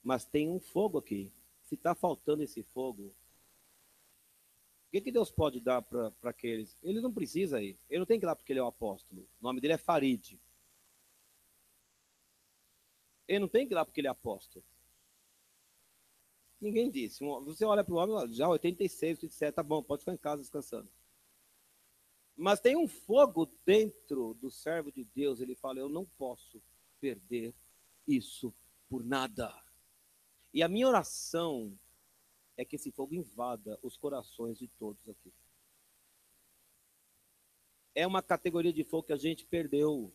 Mas tem um fogo aqui. Se está faltando esse fogo, o que Deus pode dar para aqueles? Ele não precisa ir. Ele não tem que ir lá porque ele é o apóstolo. O nome dele é Farid. Ele não tem que ir lá porque ele é apóstolo. Ninguém disse. Você olha para o homem, já 86, 87, tá bom, pode ficar em casa descansando. Mas tem um fogo dentro do servo de Deus. Ele fala, eu não posso perder isso por nada. E a minha oração é que esse fogo invada os corações de todos aqui. É uma categoria de fogo que a gente perdeu.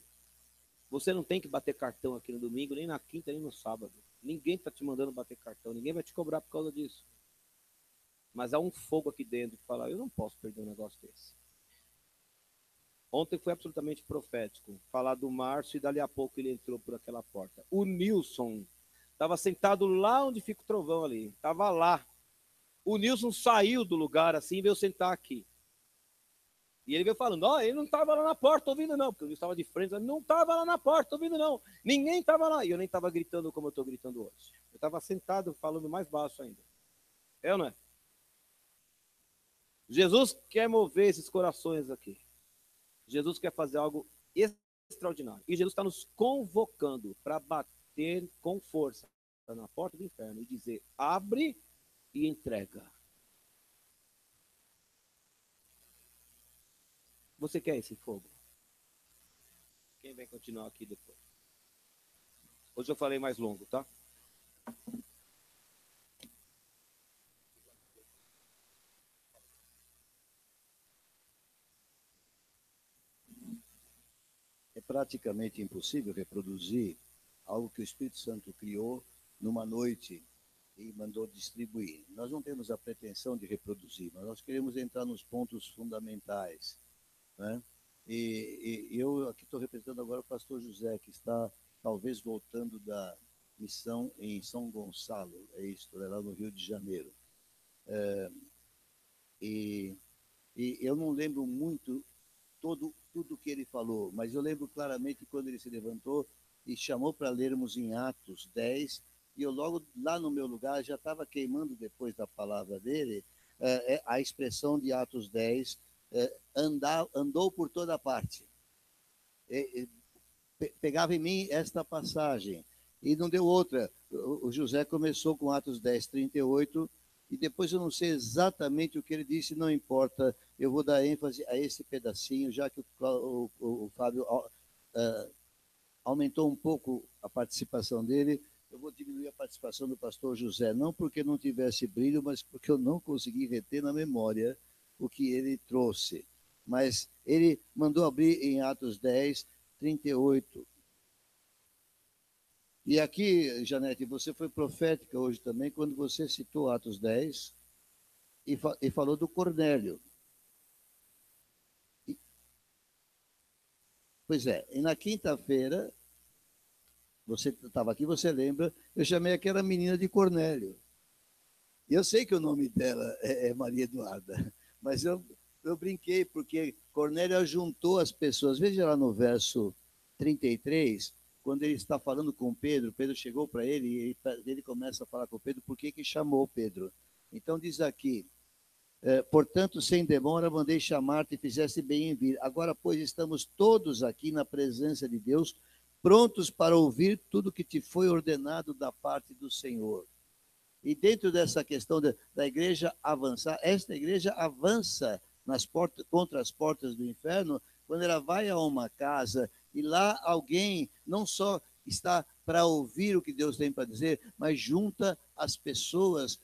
Você não tem que bater cartão aqui no domingo, nem na quinta, nem no sábado. Ninguém está te mandando bater cartão, ninguém vai te cobrar por causa disso. Mas há um fogo aqui dentro que fala, eu não posso perder um negócio desse. Ontem foi absolutamente profético. Falar do Márcio e dali a pouco ele entrou por aquela porta. O Nilson estava sentado lá onde fica o trovão ali. Estava lá. O Nilson saiu do lugar assim e veio sentar aqui. E ele veio falando, ele não estava lá na porta ouvindo não, porque eu estava de frente, não estava lá na porta ouvindo não, ninguém estava lá. E eu nem estava gritando como eu estou gritando hoje. Eu estava sentado falando mais baixo ainda. É ou não é? Jesus quer mover esses corações aqui. Jesus quer fazer algo extraordinário. E Jesus está nos convocando para bater com força na porta do inferno e dizer, abre e entrega. Você quer esse fogo? Quem vai continuar aqui depois? Hoje eu falei mais longo, tá? É praticamente impossível reproduzir algo que o Espírito Santo criou numa noite e mandou distribuir. Nós não temos a pretensão de reproduzir, mas nós queremos entrar nos pontos fundamentais, né? E eu aqui estou representando agora o pastor José, que está talvez voltando da missão em São Gonçalo, é isso, lá no Rio de Janeiro. E eu não lembro muito tudo que ele falou, mas eu lembro claramente quando ele se levantou e chamou para lermos em Atos 10, e eu logo lá no meu lugar já estava queimando depois da palavra dele, a expressão de Atos 10, andou por toda parte. Pegava em mim esta passagem, e não deu outra. O José começou com Atos 10, 38, e depois eu não sei exatamente o que ele disse, não importa, eu vou dar ênfase a esse pedacinho, já que o Fábio aumentou um pouco a participação dele, eu vou diminuir a participação do pastor José, não porque não tivesse brilho, mas porque eu não consegui reter na memória o que ele trouxe. Mas ele mandou abrir em Atos 10, 38. E aqui, Janete, você foi profética hoje também, quando você citou Atos 10 e falou do Cornélio. Pois é, e na quinta-feira, você estava aqui, você lembra, eu chamei aquela menina de Cornélio. E eu sei que o nome dela é Maria Eduarda, mas eu brinquei, porque Cornélio juntou as pessoas. Veja lá no verso 33, quando ele está falando com Pedro, Pedro chegou para ele e ele começa a falar com Pedro, por que chamou Pedro? Então diz aqui, portanto, sem demora, mandei chamar-te e fizeste bem em vir. Agora, pois, estamos todos aqui na presença de Deus, prontos para ouvir tudo que te foi ordenado da parte do Senhor. E dentro dessa questão da igreja avançar, esta igreja avança contra as portas do inferno, quando ela vai a uma casa e lá alguém não só está para ouvir o que Deus tem para dizer, mas junta as pessoas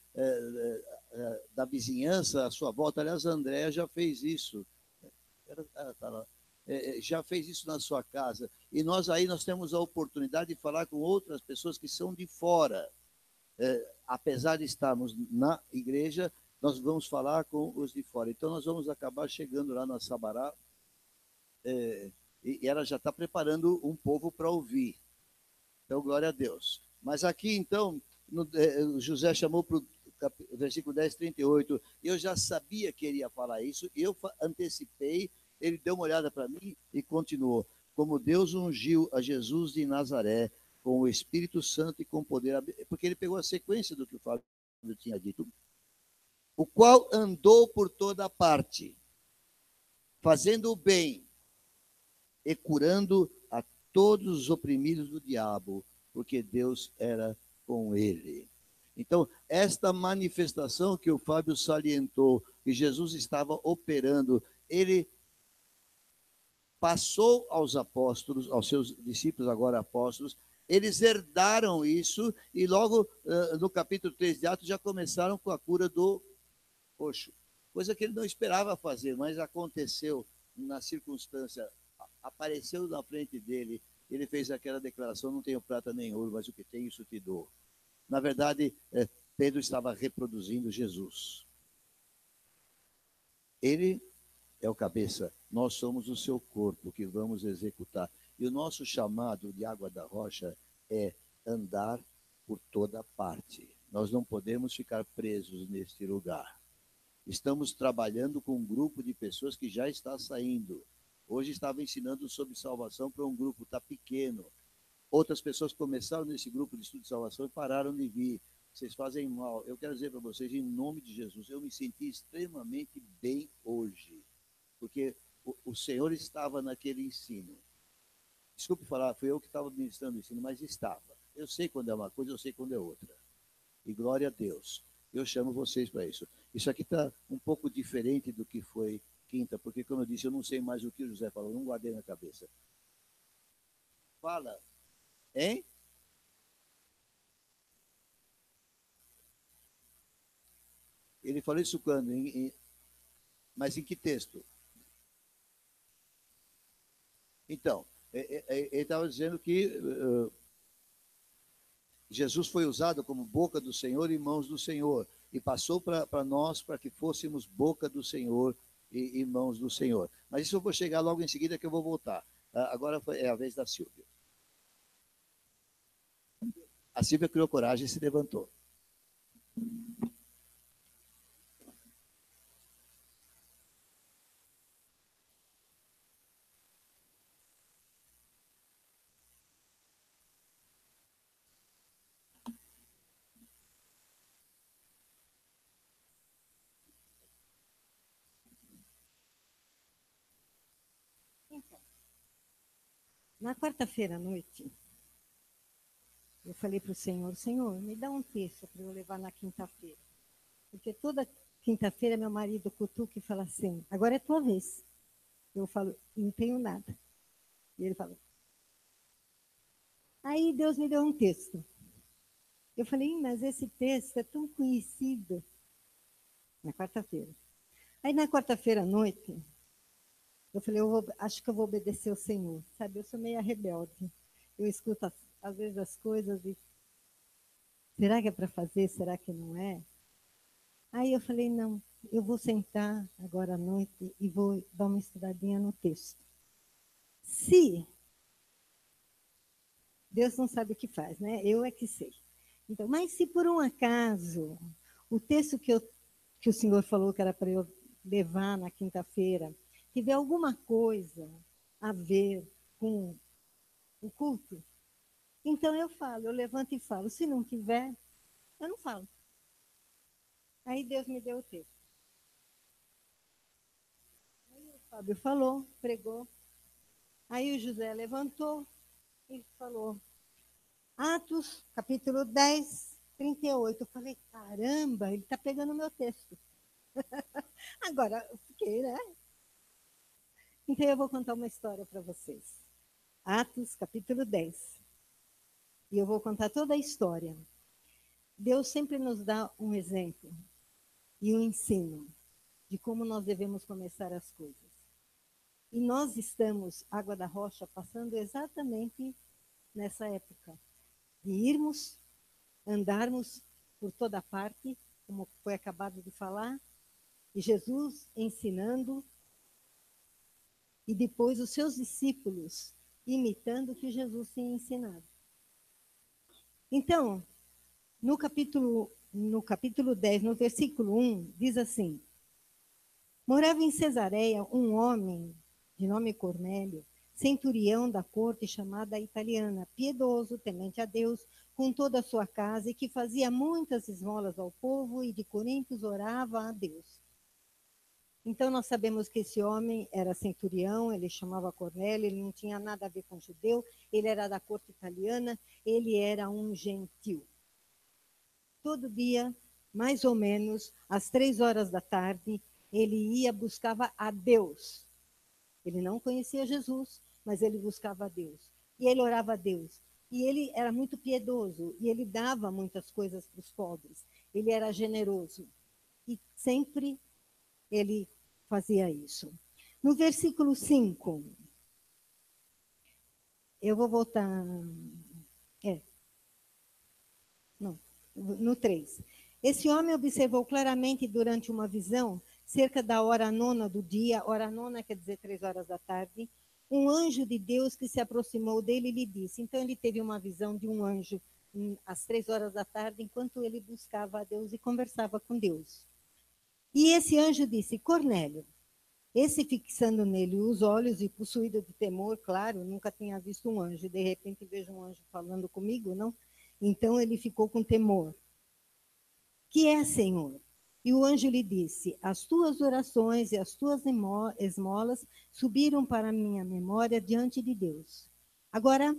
da vizinhança à sua volta. Aliás, a Andréa já fez isso. Já fez isso na sua casa. E nós temos a oportunidade de falar com outras pessoas que são de fora. Apesar de estarmos na igreja, nós vamos falar com os de fora. Então, nós vamos acabar chegando lá na Sabará, e ela já está preparando um povo para ouvir. Então, glória a Deus. Mas aqui, então, José chamou para o versículo 10, 38, eu já sabia que ele ia falar isso, e eu antecipei, ele deu uma olhada para mim e continuou. Como Deus ungiu a Jesus de Nazaré, com o Espírito Santo e com poder, porque ele pegou a sequência do que o Fábio tinha dito, o qual andou por toda parte, fazendo o bem e curando a todos os oprimidos do diabo, porque Deus era com ele. Então, esta manifestação que o Fábio salientou, que Jesus estava operando, ele passou aos apóstolos, aos seus discípulos, agora apóstolos, eles herdaram isso e logo no capítulo 3 de Atos já começaram com a cura do coxo. Coisa que ele não esperava fazer, mas aconteceu na circunstância, apareceu na frente dele, ele fez aquela declaração, não tenho prata nem ouro, mas o que tenho isso te dou. Na verdade, Pedro estava reproduzindo Jesus. Ele é o cabeça, nós somos o seu corpo que vamos executar. E o nosso chamado de Água da Rocha é andar por toda parte. Nós não podemos ficar presos neste lugar. Estamos trabalhando com um grupo de pessoas que já está saindo. Hoje estava ensinando sobre salvação para um grupo, está pequeno. Outras pessoas começaram nesse grupo de estudo de salvação e pararam de vir. Vocês fazem mal. Eu quero dizer para vocês, em nome de Jesus, eu me senti extremamente bem hoje, porque o Senhor estava naquele ensino. Desculpe falar, fui eu que estava ministrando o ensino, mas estava. Eu sei quando é uma coisa, eu sei quando é outra. E glória a Deus. Eu chamo vocês para isso. Isso aqui está um pouco diferente do que foi quinta, porque, como eu disse, eu não sei mais o que o José falou, não guardei na cabeça. Fala. Hein? Ele falou isso quando? Mas em que texto? Então, ele estava dizendo que Jesus foi usado como boca do Senhor e mãos do Senhor, e passou para nós para que fôssemos boca do Senhor e mãos do Senhor. Mas isso eu vou chegar logo em seguida que eu vou voltar. Agora é a vez da Silvia. A Silvia criou coragem e se levantou. Então, na quarta-feira à noite, eu falei para o Senhor, me dá um texto para eu levar na quinta-feira. Porque toda quinta-feira meu marido cutuca e fala assim, agora é tua vez. Eu falo, não tenho nada. E ele falou. Aí Deus me deu um texto. Eu falei, mas esse texto é tão conhecido. Na quarta-feira. Aí na quarta-feira à noite, eu falei, acho que eu vou obedecer ao Senhor. Sabe, eu sou meio rebelde. Eu escuto às vezes as coisas e será que é para fazer? Será que não é? Aí eu falei, não, eu vou sentar agora à noite e vou dar uma estudadinha no texto. Se Deus não sabe o que faz, né? Eu é que sei. Então, mas se por um acaso o texto que o senhor falou que era para eu levar na quinta-feira tiver alguma coisa a ver com o culto, então eu falo, eu levanto e falo. Se não tiver, eu não falo. Aí Deus me deu o texto. Aí o Fábio falou, pregou. Aí o José levantou e falou, Atos, capítulo 10, 38. Eu falei, caramba, ele está pegando o meu texto. Agora, eu fiquei, né? Então, eu vou contar uma história para vocês. Atos, capítulo 10. E eu vou contar toda a história. Deus sempre nos dá um exemplo e um ensino de como nós devemos começar as coisas. E nós estamos, Água da Rocha, passando exatamente nessa época. De irmos, andarmos por toda parte, como foi acabado de falar, e Jesus ensinando, e depois os seus discípulos imitando o que Jesus tinha ensinado. Então, no capítulo 10, no versículo 1, diz assim, morava em Cesareia um homem de nome Cornélio, centurião da corte chamada italiana, piedoso, temente a Deus, com toda a sua casa, e que fazia muitas esmolas ao povo, e de Coríntios orava a Deus. Então, nós sabemos que esse homem era centurião, ele chamava Cornélio, ele não tinha nada a ver com judeu, ele era da corte italiana, ele era um gentil. todo dia, mais ou menos, às 3 horas da tarde, ele ia, buscava a Deus. Ele não conhecia Jesus, mas ele buscava a Deus. E ele orava a Deus. E ele era muito piedoso, e ele dava muitas coisas para os pobres. Ele era generoso. E sempre ele fazia isso. No versículo 5, eu vou voltar. Não, no 3. Esse homem observou claramente durante uma visão, cerca da hora nona do dia, hora nona quer dizer 3 horas da tarde, um anjo de Deus que se aproximou dele e lhe disse. Então ele teve uma visão de um anjo às 3 horas da tarde, enquanto ele buscava a Deus e conversava com Deus. E esse anjo disse: Cornélio. Esse, fixando nele os olhos e possuído de temor, claro, nunca tinha visto um anjo, de repente vejo um anjo falando comigo, não? Então ele ficou com temor. Que é, Senhor? E o anjo lhe disse: as tuas orações e as tuas esmolas subiram para a minha memória diante de Deus. Agora,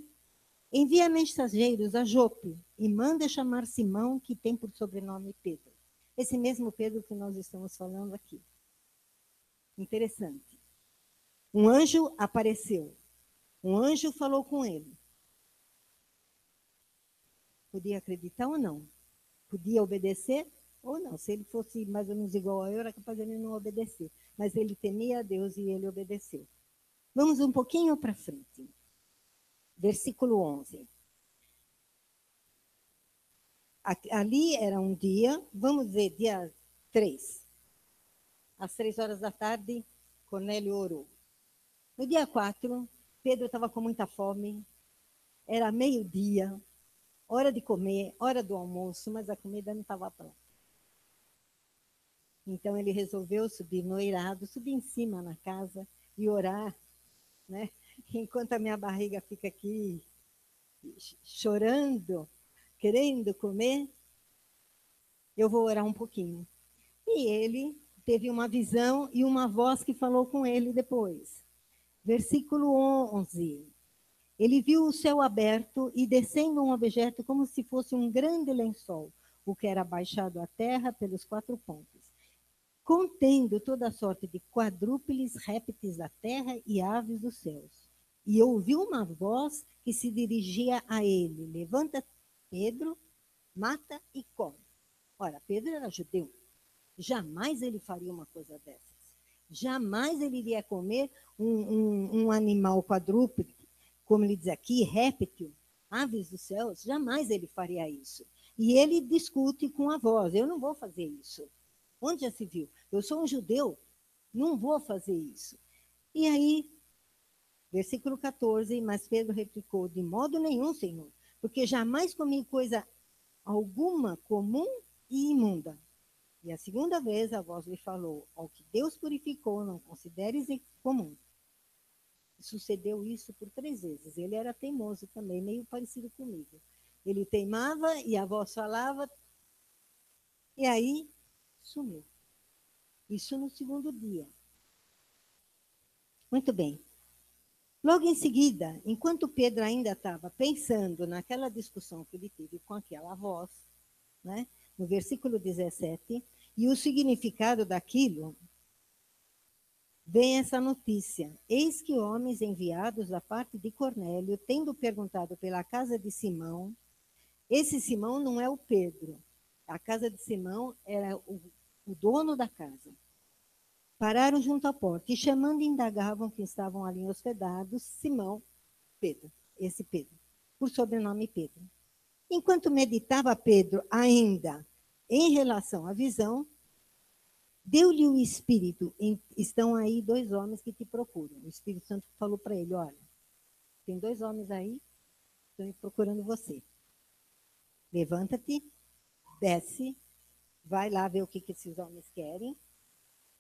envia mensageiros a Jope e manda chamar Simão, que tem por sobrenome Pedro. Esse mesmo Pedro que nós estamos falando aqui. Interessante. Um anjo apareceu. Um anjo falou com ele. Podia acreditar ou não? Podia obedecer ou não? Se ele fosse mais ou menos igual a eu, era capaz de ele não obedecer. Mas ele temia a Deus e ele obedeceu. Vamos um pouquinho para frente. Versículo 11. Ali era um dia, vamos dizer, dia 3. Às 3 horas da tarde, Cornélio orou. No dia 4, Pedro estava com muita fome. Era meio-dia, hora de comer, hora do almoço, mas a comida não estava pronta. Então ele resolveu subir no eirado, subir em cima na casa e orar, né? Enquanto a minha barriga fica aqui chorando, querendo comer, eu vou orar um pouquinho. E ele teve uma visão e uma voz que falou com ele depois. Versículo 11. Ele viu o céu aberto e descendo um objeto como se fosse um grande lençol, o que era baixado à terra pelos 4 pontos, contendo toda sorte de quadrúpedes, répteis da terra e aves dos céus. E ouviu uma voz que se dirigia a ele: levanta, Pedro, mata e come. Ora, Pedro era judeu. Jamais ele faria uma coisa dessas. Jamais ele iria comer um animal quadrúpede, como ele diz aqui, réptil, aves dos céus. Jamais ele faria isso. E ele discute com a voz: eu não vou fazer isso. Onde já se viu? Eu sou um judeu, não vou fazer isso. E aí, versículo 14, mas Pedro replicou: de modo nenhum, Senhor, porque jamais comi coisa alguma comum e imunda. E a segunda vez a voz lhe falou: ao que Deus purificou, não consideres comum. Sucedeu isso por 3 vezes. Ele era teimoso também, meio parecido comigo. Ele teimava e a voz falava, e aí sumiu. Isso no segundo dia. Muito bem. Logo em seguida, enquanto Pedro ainda estava pensando naquela discussão que ele teve com aquela voz, né, no versículo 17, e o significado daquilo, vem essa notícia: eis que homens enviados da parte de Cornélio, tendo perguntado pela casa de Simão, esse Simão não é o Pedro, a casa de Simão era o dono da casa, pararam junto à porta e chamando indagavam que estavam ali hospedados Simão, Pedro, esse Pedro, por sobrenome Pedro. Enquanto meditava Pedro ainda em relação à visão, deu-lhe o Espírito. Estão aí 2 homens que te procuram. O Espírito Santo falou para ele: olha, tem 2 homens aí, estão procurando você. Levanta-te, desce, vai lá ver o que esses homens querem.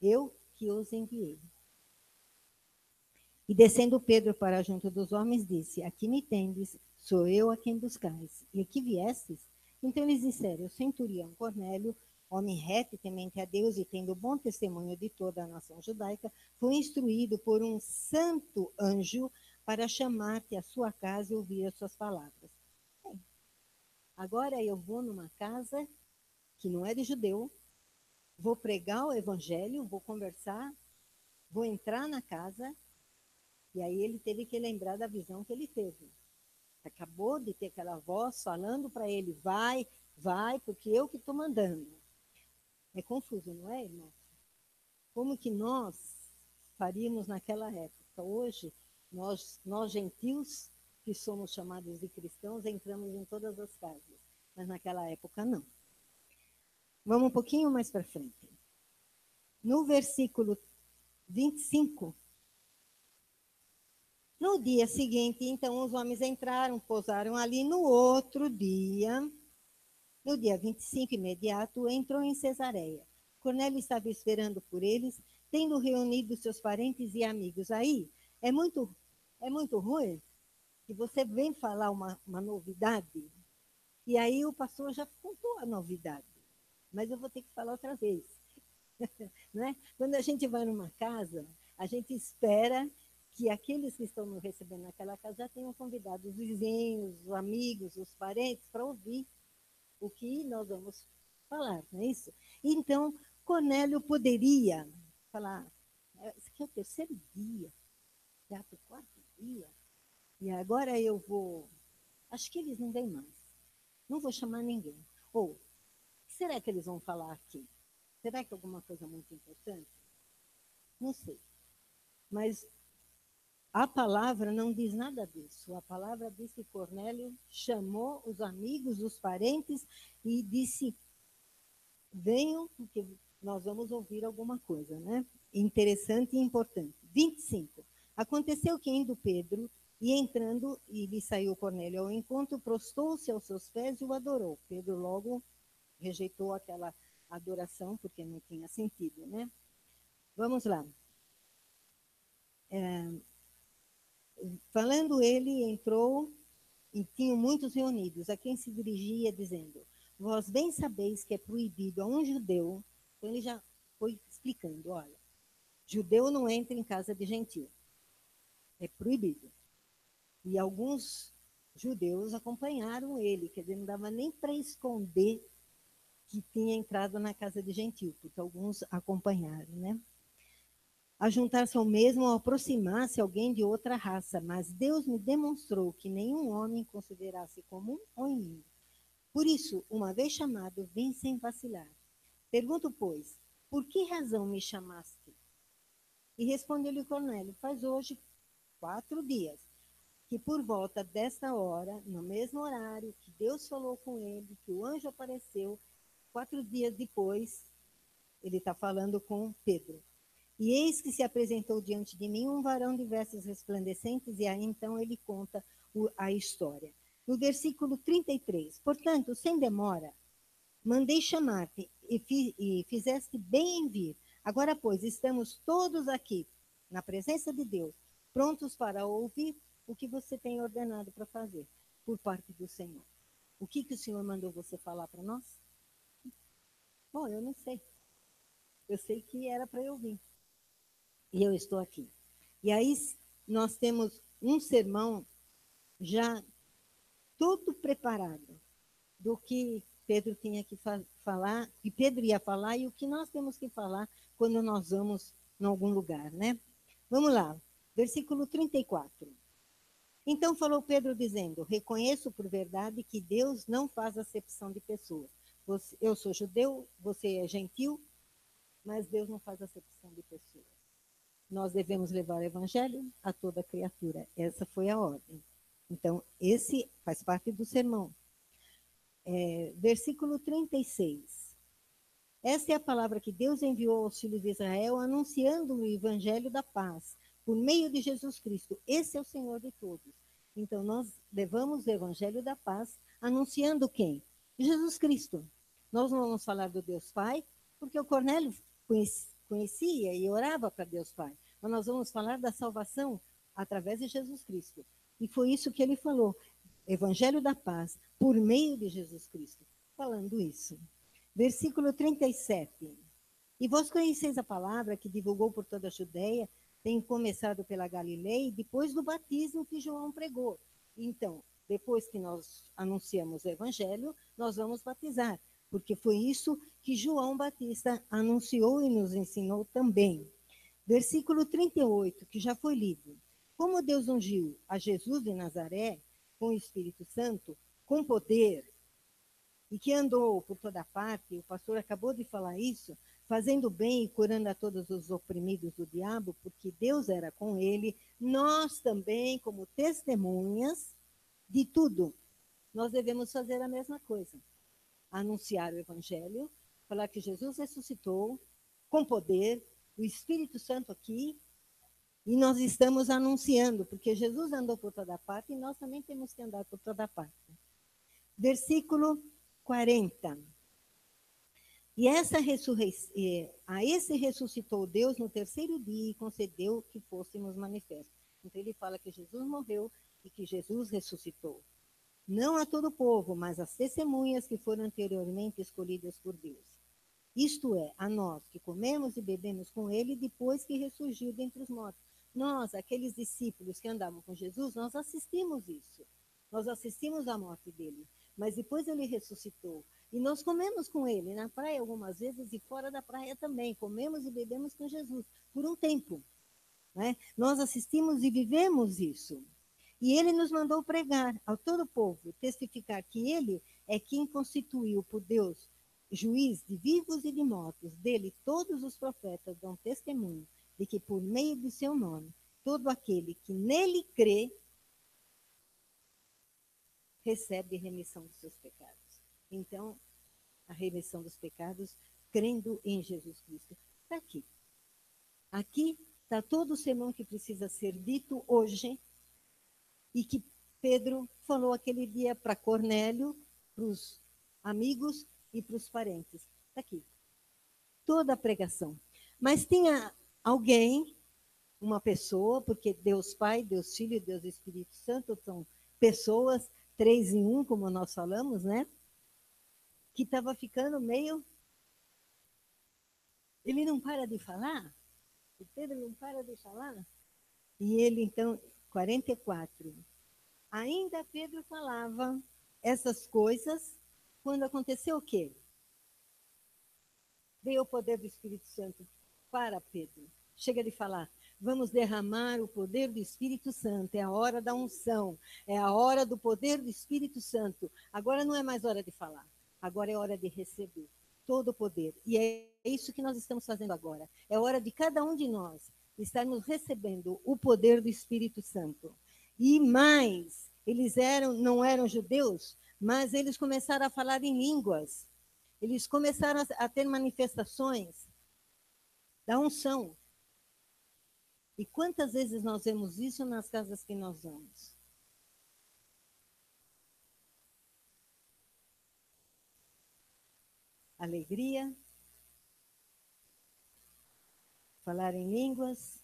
Eu que os enviei. E descendo Pedro para junto dos homens, disse: aqui me tendes, sou eu a quem buscais. E aqui viestes? Então eles disseram: o centurião Cornélio, homem reto e temente a Deus e tendo bom testemunho de toda a nação judaica, foi instruído por um santo anjo para chamar-te à sua casa e ouvir as suas palavras. Bem, agora eu vou numa casa que não é de judeu, vou pregar o evangelho, vou conversar, vou entrar na casa. E aí ele teve que lembrar da visão que ele teve. Acabou de ter aquela voz falando para ele, vai, vai, porque eu que estou mandando. É confuso, não é, irmão? Como que nós faríamos naquela época? Hoje, nós gentios, que somos chamados de cristãos, entramos em todas as casas. Mas naquela época, não. Vamos um pouquinho mais para frente. No versículo 25, no dia seguinte, então, os homens entraram, pousaram ali. No outro dia, no dia 25 imediato, entrou em Cesareia. Cornélio estava esperando por eles, tendo reunido seus parentes e amigos. Aí, é muito ruim que você vem falar uma novidade, e aí o pastor já contou a novidade, mas eu vou ter que falar outra vez. Né? Quando a gente vai numa casa, a gente espera que aqueles que estão nos recebendo naquela casa já tenham convidado os vizinhos, os amigos, os parentes, para ouvir o que nós vamos falar, não é isso? Então, Cornélio poderia falar, esse aqui é o terceiro dia, já para o quarto dia, e agora eu vou, acho que eles não vêm mais, não vou chamar ninguém. Ou, o que será que eles vão falar aqui? Será que é alguma coisa muito importante? Não sei. Mas a palavra não diz nada disso. A palavra diz que Cornélio chamou os amigos, os parentes e disse, venham, porque nós vamos ouvir alguma coisa, né? Interessante e importante. 25. Aconteceu que indo Pedro e entrando, e lhe saiu Cornélio ao encontro, prostou-se aos seus pés e o adorou. Pedro logo rejeitou aquela adoração, porque não tinha sentido, né? Vamos lá. Falando ele, entrou e tinham muitos reunidos, a quem se dirigia, dizendo, vós bem sabeis que é proibido a um judeu, então ele já foi explicando, olha, judeu não entra em casa de gentil, é proibido. E alguns judeus acompanharam ele, quer dizer, não dava nem para esconder que tinha entrado na casa de gentil, porque alguns acompanharam, né? A juntar-se ao mesmo, ao aproximar-se alguém de outra raça, mas Deus me demonstrou que nenhum homem considerasse comum ou inimigo. Por isso, uma vez chamado, vim sem vacilar. Pergunto, pois, por que razão me chamaste? E respondeu-lhe Cornélio, faz hoje 4 dias, que por volta desta hora, no mesmo horário, que Deus falou com ele, que o anjo apareceu, 4 dias depois, ele está falando com Pedro. E eis que se apresentou diante de mim um varão de vestes resplandecentes, e aí então ele conta a história. No versículo 33, portanto, sem demora, mandei chamar-te e fizeste bem em vir. Agora, pois, estamos todos aqui, na presença de Deus, prontos para ouvir o que você tem ordenado para fazer, por parte do Senhor. O que o Senhor mandou você falar para nós? Bom, eu não sei. Eu sei que era para eu vir. E eu estou aqui. E aí nós temos um sermão já todo preparado do que Pedro tinha que falar, que Pedro ia falar e o que nós temos que falar quando nós vamos em algum lugar, né? Vamos lá, versículo 34. Então falou Pedro dizendo, reconheço por verdade que Deus não faz acepção de pessoas. Eu sou judeu, você é gentil, mas Deus não faz acepção de pessoas. Nós devemos levar o evangelho a toda criatura. Essa foi a ordem. Então, esse faz parte do sermão. Versículo 36. Esta é a palavra que Deus enviou aos filhos de Israel, anunciando o evangelho da paz, por meio de Jesus Cristo. Esse é o Senhor de todos. Então, nós levamos o evangelho da paz, anunciando quem? Jesus Cristo. Nós não vamos falar do Deus Pai, porque o Cornélio conhecia e orava para Deus Pai. Mas nós vamos falar da salvação através de Jesus Cristo. E foi isso que ele falou. Evangelho da paz, por meio de Jesus Cristo. Falando isso. Versículo 37. E vós conheceis a palavra que divulgou por toda a Judéia, tem começado pela Galileia, depois do batismo que João pregou. Então, depois que nós anunciamos o evangelho, nós vamos batizar. porque foi isso que João Batista anunciou e nos ensinou também. Versículo 38, que já foi lido. Como Deus ungiu a Jesus de Nazaré com o Espírito Santo, com poder, e que andou por toda parte, o pastor acabou de falar isso, fazendo bem e curando a todos os oprimidos do diabo, porque Deus era com ele, nós também, como testemunhas de tudo, nós devemos fazer a mesma coisa. Anunciar o evangelho, falar que Jesus ressuscitou com poder, o Espírito Santo aqui, e nós estamos anunciando, porque Jesus andou por toda parte e nós também temos que andar por toda parte. Versículo 40. E a esse ressuscitou Deus no terceiro dia e concedeu que fôssemos manifestos. Então ele fala que Jesus morreu e que Jesus ressuscitou. Não a todo o povo, mas às testemunhas que foram anteriormente escolhidas por Deus. Isto é, a nós que comemos e bebemos com ele depois que ressurgiu dentre os mortos. Nós, aqueles discípulos que andavam com Jesus, nós assistimos isso. Nós assistimos à morte dele. Mas depois ele ressuscitou. E nós comemos com ele na praia algumas vezes e fora da praia também. Comemos e bebemos com Jesus por um tempo. Né? Nós assistimos e vivemos isso. E ele nos mandou pregar ao todo o povo, testificar que ele é quem constituiu por Deus juiz de vivos e de mortos. Dele todos os profetas dão testemunho de que por meio de seu nome, todo aquele que nele crê recebe remissão dos seus pecados. Então, a remissão dos pecados, crendo em Jesus Cristo. Está aqui. Aqui está todo o sermão que precisa ser dito hoje e que Pedro falou aquele dia para Cornélio, para os amigos e para os parentes. Está aqui. Toda a pregação. Mas tinha alguém, uma pessoa, porque Deus Pai, Deus Filho e Deus Espírito Santo são pessoas, 3 em 1, como nós falamos, né? Que estava ficando meio... Ele não para de falar? O Pedro não para de falar? E ele, então, 44. Ainda Pedro falava essas coisas quando aconteceu o quê? Veio o poder do Espírito Santo para Pedro. Chega de falar, vamos derramar o poder do Espírito Santo, é a hora da unção, é a hora do poder do Espírito Santo. Agora não é mais hora de falar, agora é hora de receber todo o poder. E é isso que nós estamos fazendo agora. É hora de cada um de nós estarmos recebendo o poder do Espírito Santo. E mais, eles não eram judeus, mas eles começaram a falar em línguas. Eles começaram a ter manifestações da unção. E quantas vezes nós vemos isso nas casas que nós vamos? Alegria, falar em línguas,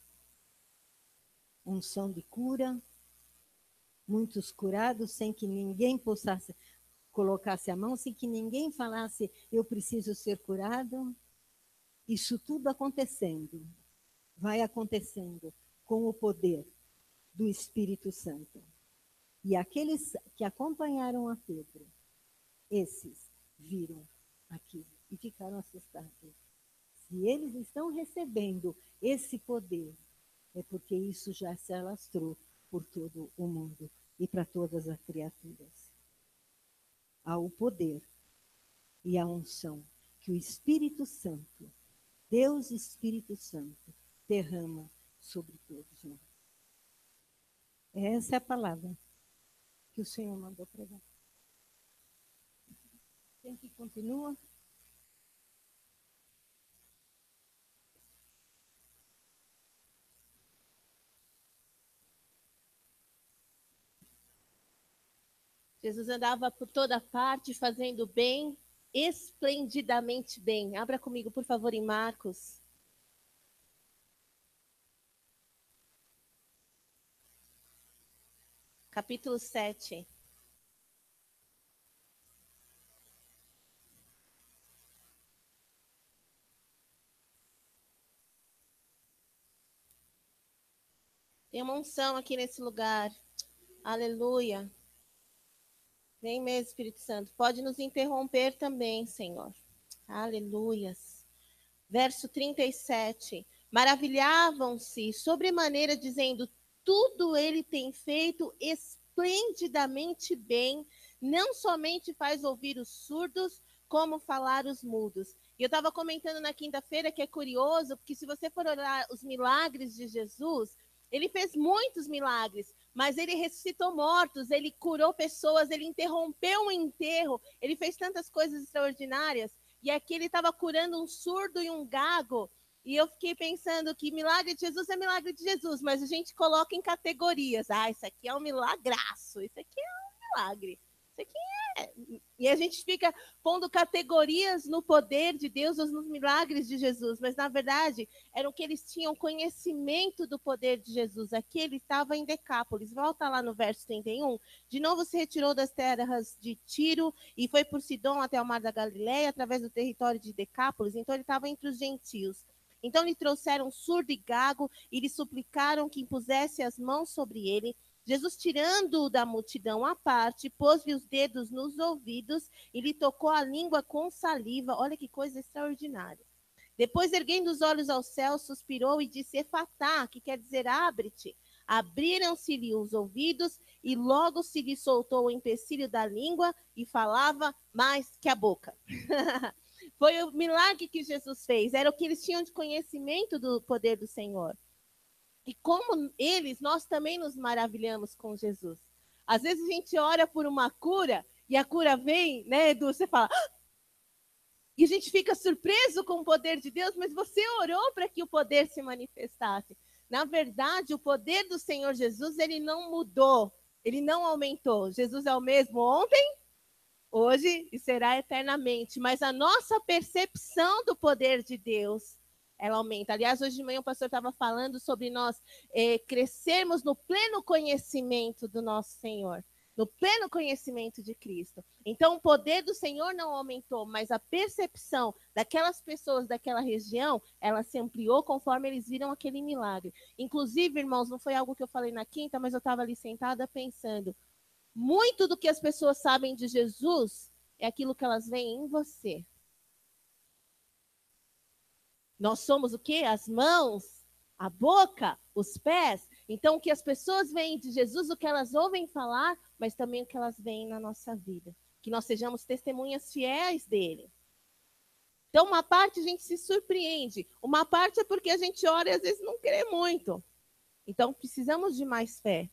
unção de cura, muitos curados sem que ninguém colocasse a mão, sem que ninguém falasse, eu preciso ser curado. Isso tudo acontecendo, vai acontecendo com o poder do Espírito Santo. E aqueles que acompanharam a Pedro, esses viram aquilo e ficaram assustados. Se eles estão recebendo esse poder, é porque isso já se alastrou por todo o mundo e para todas as criaturas. Há o poder e a unção que o Espírito Santo, Deus Espírito Santo, derrama sobre todos nós. Essa é a palavra que o Senhor mandou pregar. Quem que continua? Jesus andava por toda parte fazendo bem, esplendidamente bem. Abra comigo, por favor, em Marcos. Capítulo 7. Tem uma unção aqui nesse lugar. Aleluia. Vem mesmo, Espírito Santo. Pode nos interromper também, Senhor. Aleluias. Verso 37. Maravilhavam-se sobremaneira, dizendo: tudo ele tem feito esplendidamente bem, não somente faz ouvir os surdos, como falar os mudos. E eu estava comentando na quinta-feira que é curioso, porque se você for olhar os milagres de Jesus, ele fez muitos milagres, mas ele ressuscitou mortos, ele curou pessoas, ele interrompeu um enterro, ele fez tantas coisas extraordinárias. E aqui ele estava curando um surdo e um gago. E eu fiquei pensando que milagre de Jesus é milagre de Jesus, mas a gente coloca em categorias. Ah, isso aqui é um milagraço, isso aqui é um milagre, isso aqui é. E a gente fica pondo categorias no poder de Deus ou nos milagres de Jesus, mas na verdade eram que eles tinham conhecimento do poder de Jesus. Aqui ele estava em Decápolis. Volta lá no verso 31. De novo se retirou das terras de Tiro e foi por Sidom até o mar da Galileia, através do território de Decápolis. Então ele estava entre os gentios. Então lhe trouxeram surdo e gago e lhe suplicaram que impusesse as mãos sobre ele. Jesus, tirando-o da multidão à parte, pôs-lhe os dedos nos ouvidos e lhe tocou a língua com saliva. Olha que coisa extraordinária. Depois, erguendo os olhos ao céu, suspirou e disse: Efatá, que quer dizer abre-te. Abriram-se-lhe os ouvidos e logo se lhe soltou o empecilho da língua e falava mais que a boca. Foi o milagre que Jesus fez, era o que eles tinham de conhecimento do poder do Senhor. E como eles, nós também nos maravilhamos com Jesus. Às vezes a gente ora por uma cura e a cura vem, né, Edu? Você fala, ah! E a gente fica surpreso com o poder de Deus, mas você orou para que o poder se manifestasse. Na verdade, o poder do Senhor Jesus, ele não mudou, ele não aumentou. Jesus é o mesmo ontem, hoje e será eternamente. Mas a nossa percepção do poder de Deus, ela aumenta. Aliás, hoje de manhã o pastor estava falando sobre nós crescermos no pleno conhecimento do nosso Senhor, no pleno conhecimento de Cristo. Então, o poder do Senhor não aumentou, mas a percepção daquelas pessoas daquela região, ela se ampliou conforme eles viram aquele milagre. Inclusive, irmãos, não foi algo que eu falei na quinta, mas eu estava ali sentada pensando, muito do que as pessoas sabem de Jesus é aquilo que elas veem em você. Nós somos o quê? As mãos, a boca, os pés. Então, o que as pessoas veem de Jesus, o que elas ouvem falar, mas também o que elas veem na nossa vida. Que nós sejamos testemunhas fiéis dele. Então, uma parte a gente se surpreende. Uma parte é porque a gente ora e às vezes não crê muito. Então, precisamos de mais fé.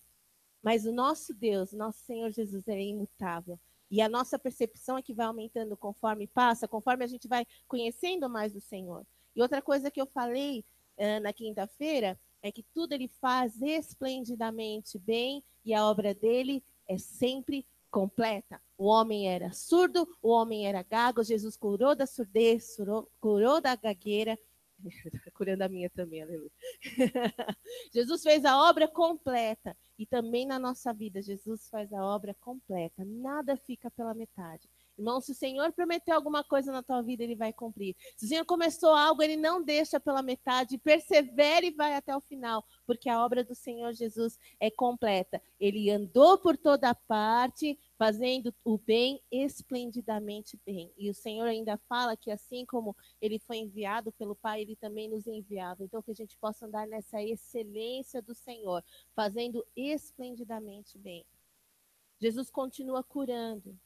Mas o nosso Deus, nosso Senhor Jesus, é imutável. E a nossa percepção é que vai aumentando conforme passa, conforme a gente vai conhecendo mais do Senhor. E outra coisa que eu falei na quinta-feira é que tudo ele faz esplendidamente bem e a obra dele é sempre completa. O homem era surdo, o homem era gago, Jesus curou da surdez, curou da gagueira, curando a minha também, aleluia. Jesus fez a obra completa. E também na nossa vida, Jesus faz a obra completa. Nada fica pela metade. Irmão, se o Senhor prometeu alguma coisa na tua vida, ele vai cumprir. Se o Senhor começou algo, ele não deixa pela metade. Persevere e vai até o final. Porque a obra do Senhor Jesus é completa. Ele andou por toda parte, fazendo o bem esplendidamente bem. E o Senhor ainda fala que assim como ele foi enviado pelo Pai, ele também nos enviava. Então, que a gente possa andar nessa excelência do Senhor, fazendo esplendidamente bem. Jesus continua curando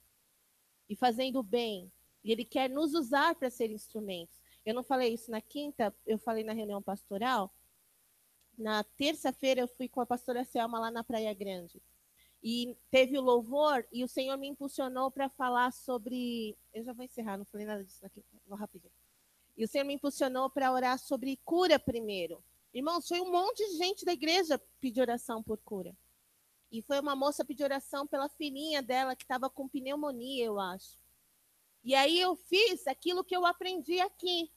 e fazendo bem. E ele quer nos usar para ser instrumentos. Eu não falei isso na quinta, eu falei na reunião pastoral. Na terça-feira eu fui com a pastora Selma lá na Praia Grande. E teve o louvor e o Senhor me impulsionou para falar sobre... Eu já vou encerrar, não falei nada disso aqui, vou rapidinho. E o Senhor me impulsionou para orar sobre cura primeiro. Irmãos, foi um monte de gente da igreja pedir oração por cura. E foi uma moça pedir oração pela filhinha dela que estava com pneumonia, eu acho. E aí eu fiz aquilo que eu aprendi aqui.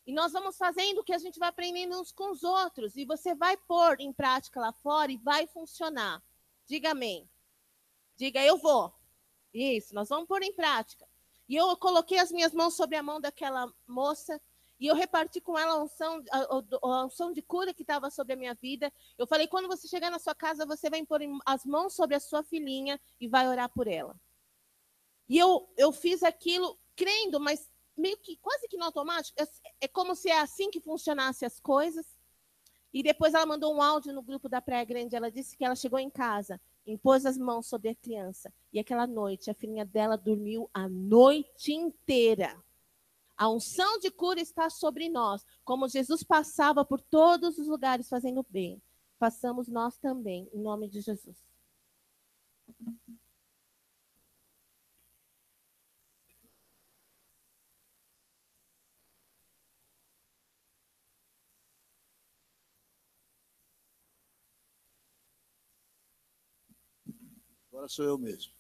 E nós vamos fazendo o que a gente vai aprendendo uns com os outros. E você vai pôr em prática lá fora e vai funcionar. Diga amém. Diga, eu vou. Isso, nós vamos pôr em prática. E eu coloquei as minhas mãos sobre a mão daquela moça e eu reparti com ela a unção de cura que estava sobre a minha vida. Eu falei, quando você chegar na sua casa, você vai pôr as mãos sobre a sua filhinha e vai orar por ela. E eu fiz aquilo crendo, mas meio que quase que no automático. É como se é assim que funcionassem as coisas. E depois ela mandou um áudio no grupo da Praia Grande. Ela disse que ela chegou em casa, impôs as mãos sobre a criança. E aquela noite, a filhinha dela dormiu a noite inteira. A unção de cura está sobre nós. Como Jesus passava por todos os lugares fazendo bem, façamos nós também, em nome de Jesus. Agora sou eu mesmo.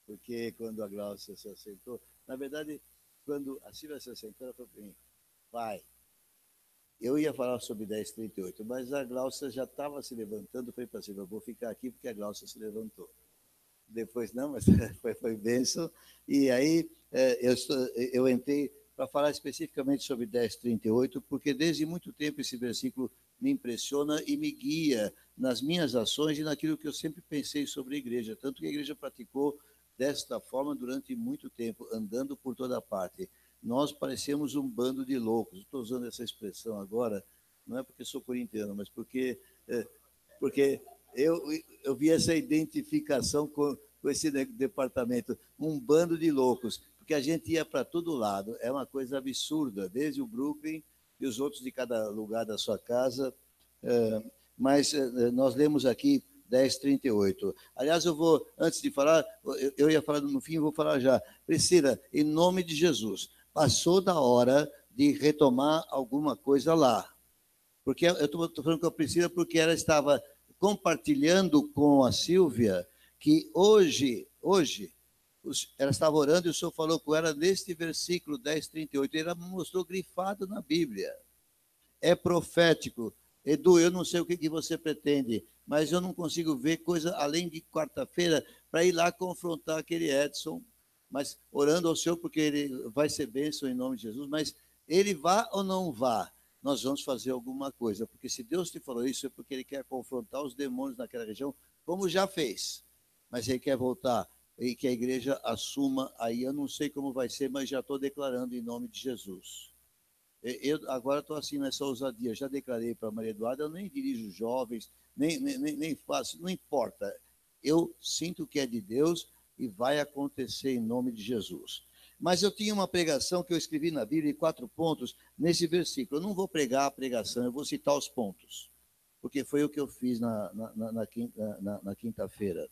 Porque quando a Glaucia se assentou, na verdade, quando a Silvia se assentou, ela falou para mim, pai, eu ia falar sobre 10:38, mas a Glaucia já estava se levantando, falei para a Silvia, vou ficar aqui porque a Glaucia se levantou. Depois não, mas foi bênção. E aí eu entrei para falar especificamente sobre 10:38, porque desde muito tempo esse versículo me impressiona e me guia nas minhas ações e naquilo que eu sempre pensei sobre a igreja, tanto que a igreja praticou desta forma durante muito tempo, andando por toda parte. Nós parecemos um bando de loucos. Estou usando essa expressão agora, não é porque sou corintiano, mas porque eu vi essa identificação com esse departamento, um bando de loucos, porque a gente ia para todo lado, é uma coisa absurda, desde o Brooklyn e os outros de cada lugar da sua casa, mas nós lemos aqui 10:38. Aliás, eu vou, antes de falar, eu ia falar no fim, vou falar já. Priscila, em nome de Jesus, passou da hora de retomar alguma coisa lá. Porque eu estou falando com a Priscila porque ela estava compartilhando com a Silvia que hoje ela estava orando e o Senhor falou com ela neste versículo 10:38. Ela mostrou grifado na Bíblia. É profético. Edu, eu não sei o que você pretende, mas eu não consigo ver coisa além de quarta-feira para ir lá confrontar aquele Edson, mas orando ao Senhor porque ele vai ser bênção em nome de Jesus, mas ele vá ou não vá, nós vamos fazer alguma coisa, porque se Deus te falou isso é porque ele quer confrontar os demônios naquela região, como já fez, mas ele quer voltar e que a igreja assuma, aí eu não sei como vai ser, mas já estou declarando em nome de Jesus. Eu agora estou assim nessa ousadia, já declarei para a Maria Eduarda, eu nem dirijo jovens, nem faço, não importa. Eu sinto que é de Deus e vai acontecer em nome de Jesus. Mas eu tinha uma pregação que eu escrevi na Bíblia, 4 pontos, nesse versículo. Eu não vou pregar a pregação, eu vou citar os pontos, porque foi o que eu fiz na quinta-feira.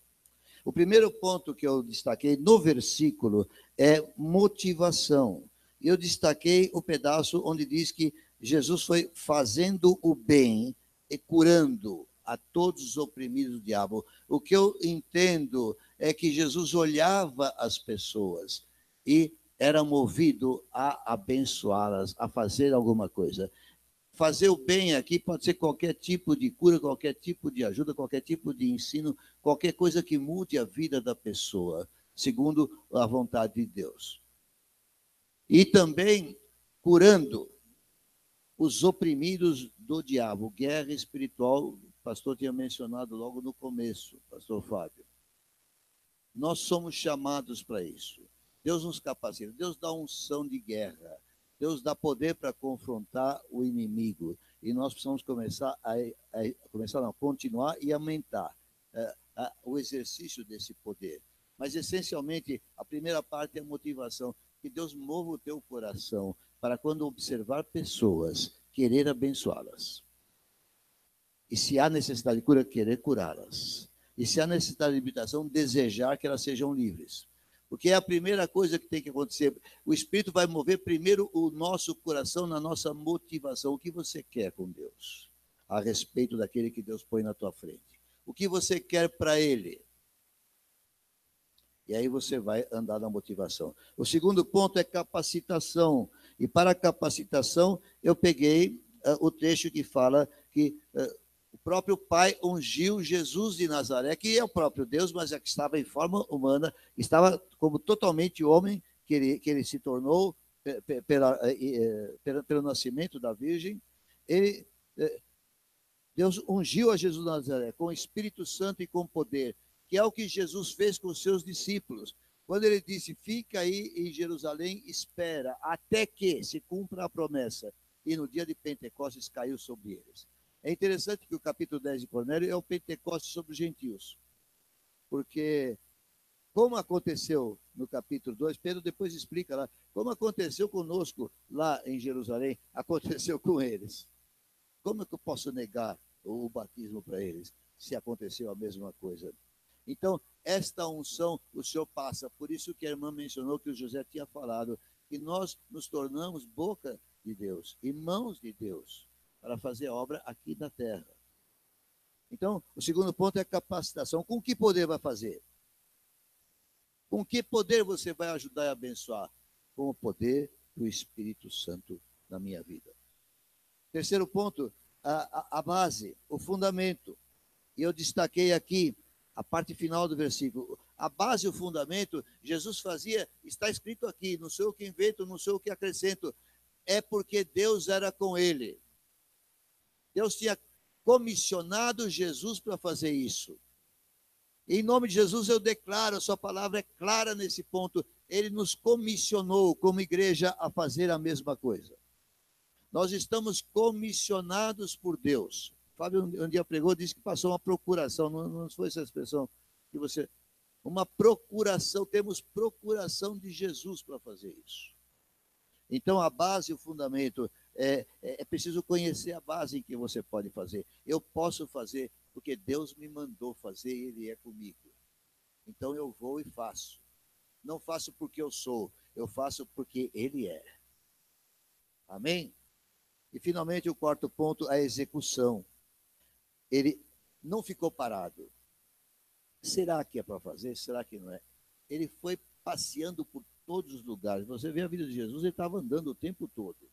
O primeiro ponto que eu destaquei no versículo é motivação. Eu destaquei o pedaço onde diz que Jesus foi fazendo o bem e curando a todos os oprimidos do diabo. O que eu entendo é que Jesus olhava as pessoas e era movido a abençoá-las, a fazer alguma coisa. Fazer o bem aqui pode ser qualquer tipo de cura, qualquer tipo de ajuda, qualquer tipo de ensino, qualquer coisa que mude a vida da pessoa, segundo a vontade de Deus. E também curando os oprimidos do diabo, guerra espiritual, o pastor tinha mencionado logo no começo, pastor Fábio. Nós somos chamados para isso. Deus nos capacita, Deus dá unção de guerra, Deus dá poder para confrontar o inimigo. E nós precisamos continuar e aumentar o exercício desse poder. Mas, essencialmente, a primeira parte é a motivação. Que Deus mova o teu coração para, quando observar pessoas, querer abençoá-las. E se há necessidade de cura, querer curá-las. E se há necessidade de libertação, desejar que elas sejam livres. Porque é a primeira coisa que tem que acontecer. O Espírito vai mover primeiro o nosso coração na nossa motivação. O que você quer com Deus? A respeito daquele que Deus põe na tua frente. O que você quer para Ele? E aí você vai andar na motivação. O segundo ponto é capacitação. E para a capacitação, eu peguei o trecho que fala que o próprio Pai ungiu Jesus de Nazaré, que é o próprio Deus, mas é que estava em forma humana, estava como totalmente homem, que ele se tornou pelo nascimento da Virgem. Deus ungiu a Jesus de Nazaré com o Espírito Santo e com poder, que é o que Jesus fez com os seus discípulos. Quando ele disse, fica aí em Jerusalém, espera, até que se cumpra a promessa. E no dia de Pentecostes caiu sobre eles. É interessante que o capítulo 10 de Cornélio é o Pentecostes sobre os gentios. Porque, como aconteceu no capítulo 2, Pedro depois explica lá, como aconteceu conosco lá em Jerusalém, aconteceu com eles. Como é que eu posso negar o batismo para eles, se aconteceu a mesma coisa? Então, esta unção o Senhor passa. Por isso que a irmã mencionou que o José tinha falado, que nós nos tornamos boca de Deus e mãos de Deus para fazer obra aqui na terra. Então, o segundo ponto é capacitação. Com que poder vai fazer? Com que poder você vai ajudar e abençoar? Com o poder do Espírito Santo na minha vida. Terceiro ponto, a base, o fundamento. E eu destaquei aqui a parte final do versículo. A base e o fundamento, Jesus fazia, está escrito aqui, não sou eu que invento, não sou eu que acrescento. É porque Deus era com ele. Deus tinha comissionado Jesus para fazer isso. Em nome de Jesus eu declaro, a sua palavra é clara nesse ponto. Ele nos comissionou como igreja a fazer a mesma coisa. Nós estamos comissionados por Deus. Fábio um dia pregou, disse que passou uma procuração, não foi essa expressão que você... Uma procuração, temos procuração de Jesus para fazer isso. Então, a base e o fundamento, é preciso conhecer a base em que você pode fazer. Eu posso fazer porque Deus me mandou fazer e Ele é comigo. Então, eu vou e faço. Não faço porque eu sou, eu faço porque Ele é. Amém? E, finalmente, o quarto ponto, a execução. Ele não ficou parado. Será que é para fazer? Será que não é? Ele foi passeando por todos os lugares. Você vê a vida de Jesus, ele estava andando o tempo todo.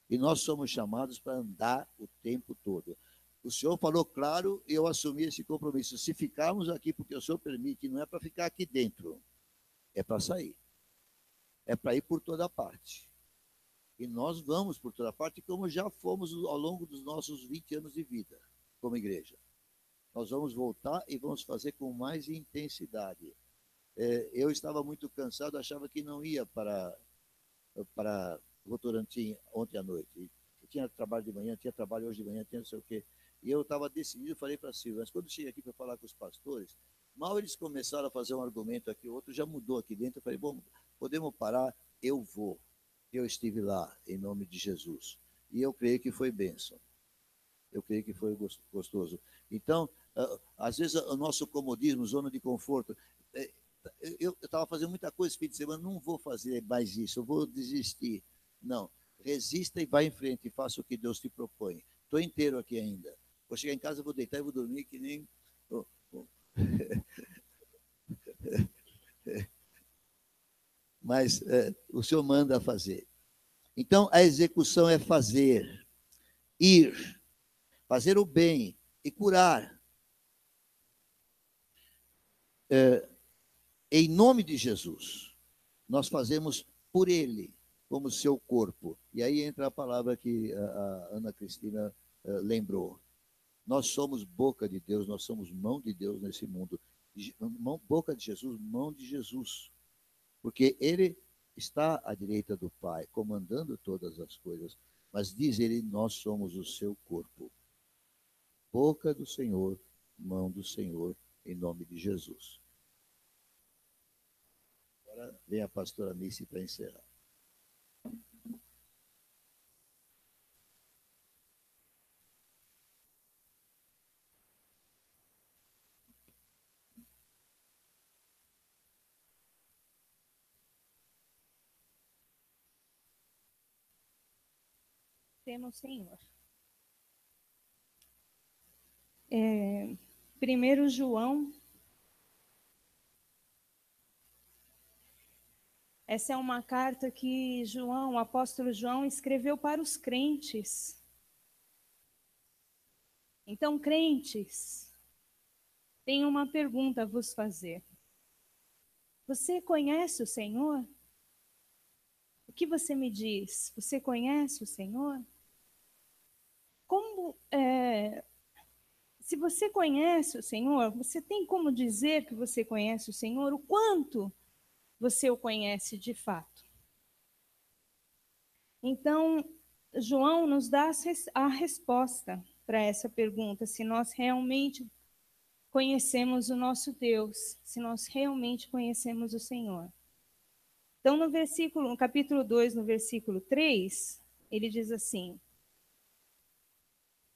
E nós somos chamados para andar o tempo todo. O Senhor falou claro e eu assumi esse compromisso. Se ficarmos aqui porque o Senhor permite, não é para ficar aqui dentro, é para sair. É para ir por toda parte. E nós vamos por toda parte, como já fomos ao longo dos nossos 20 anos de vida como igreja. Nós vamos voltar e vamos fazer com mais intensidade. Eu estava muito cansado, achava que não ia para Votorantim ontem à noite. Eu tinha trabalho de manhã, tinha trabalho hoje de manhã, tinha não sei o quê. E eu estava decidido, falei para a Silvia, mas quando cheguei aqui para falar com os pastores, mal eles começaram a fazer um argumento aqui, o outro já mudou aqui dentro. Eu falei, bom, podemos parar? Eu vou. Eu estive lá, em nome de Jesus. E eu creio que foi bênção. Eu creio que foi gostoso. Então, às vezes, o nosso comodismo, zona de conforto, eu estava fazendo muita coisa esse fim de semana, não vou fazer mais isso, eu vou desistir. Não, resista e vá em frente, e faça o que Deus te propõe. Estou inteiro aqui ainda. Vou chegar em casa, vou deitar e vou dormir que nem... Mas o Senhor manda fazer. Então, a execução é fazer, ir, fazer o bem e curar. Em nome de Jesus, nós fazemos por Ele, como seu corpo. E aí entra a palavra que a Ana Cristina lembrou. Nós somos boca de Deus, nós somos mão de Deus nesse mundo. Boca de Jesus, mão de Jesus. Porque Ele está à direita do Pai, comandando todas as coisas. Mas diz Ele, nós somos o seu corpo. Boca do Senhor, mão do Senhor, em nome de Jesus. Agora vem a pastora Missy para encerrar. Temos, Senhor. 1 João. Essa é uma carta que João, o apóstolo João, escreveu para os crentes. Então, crentes, tenho uma pergunta a vos fazer. Você conhece o Senhor? O que você me diz? Você conhece o Senhor? Como Se você conhece o Senhor, você tem como dizer que você conhece o Senhor? O quanto você o conhece de fato? Então, João nos dá a resposta para essa pergunta, se nós realmente conhecemos o nosso Deus, se nós realmente conhecemos o Senhor. Então, no capítulo 2, no versículo 3, ele diz assim: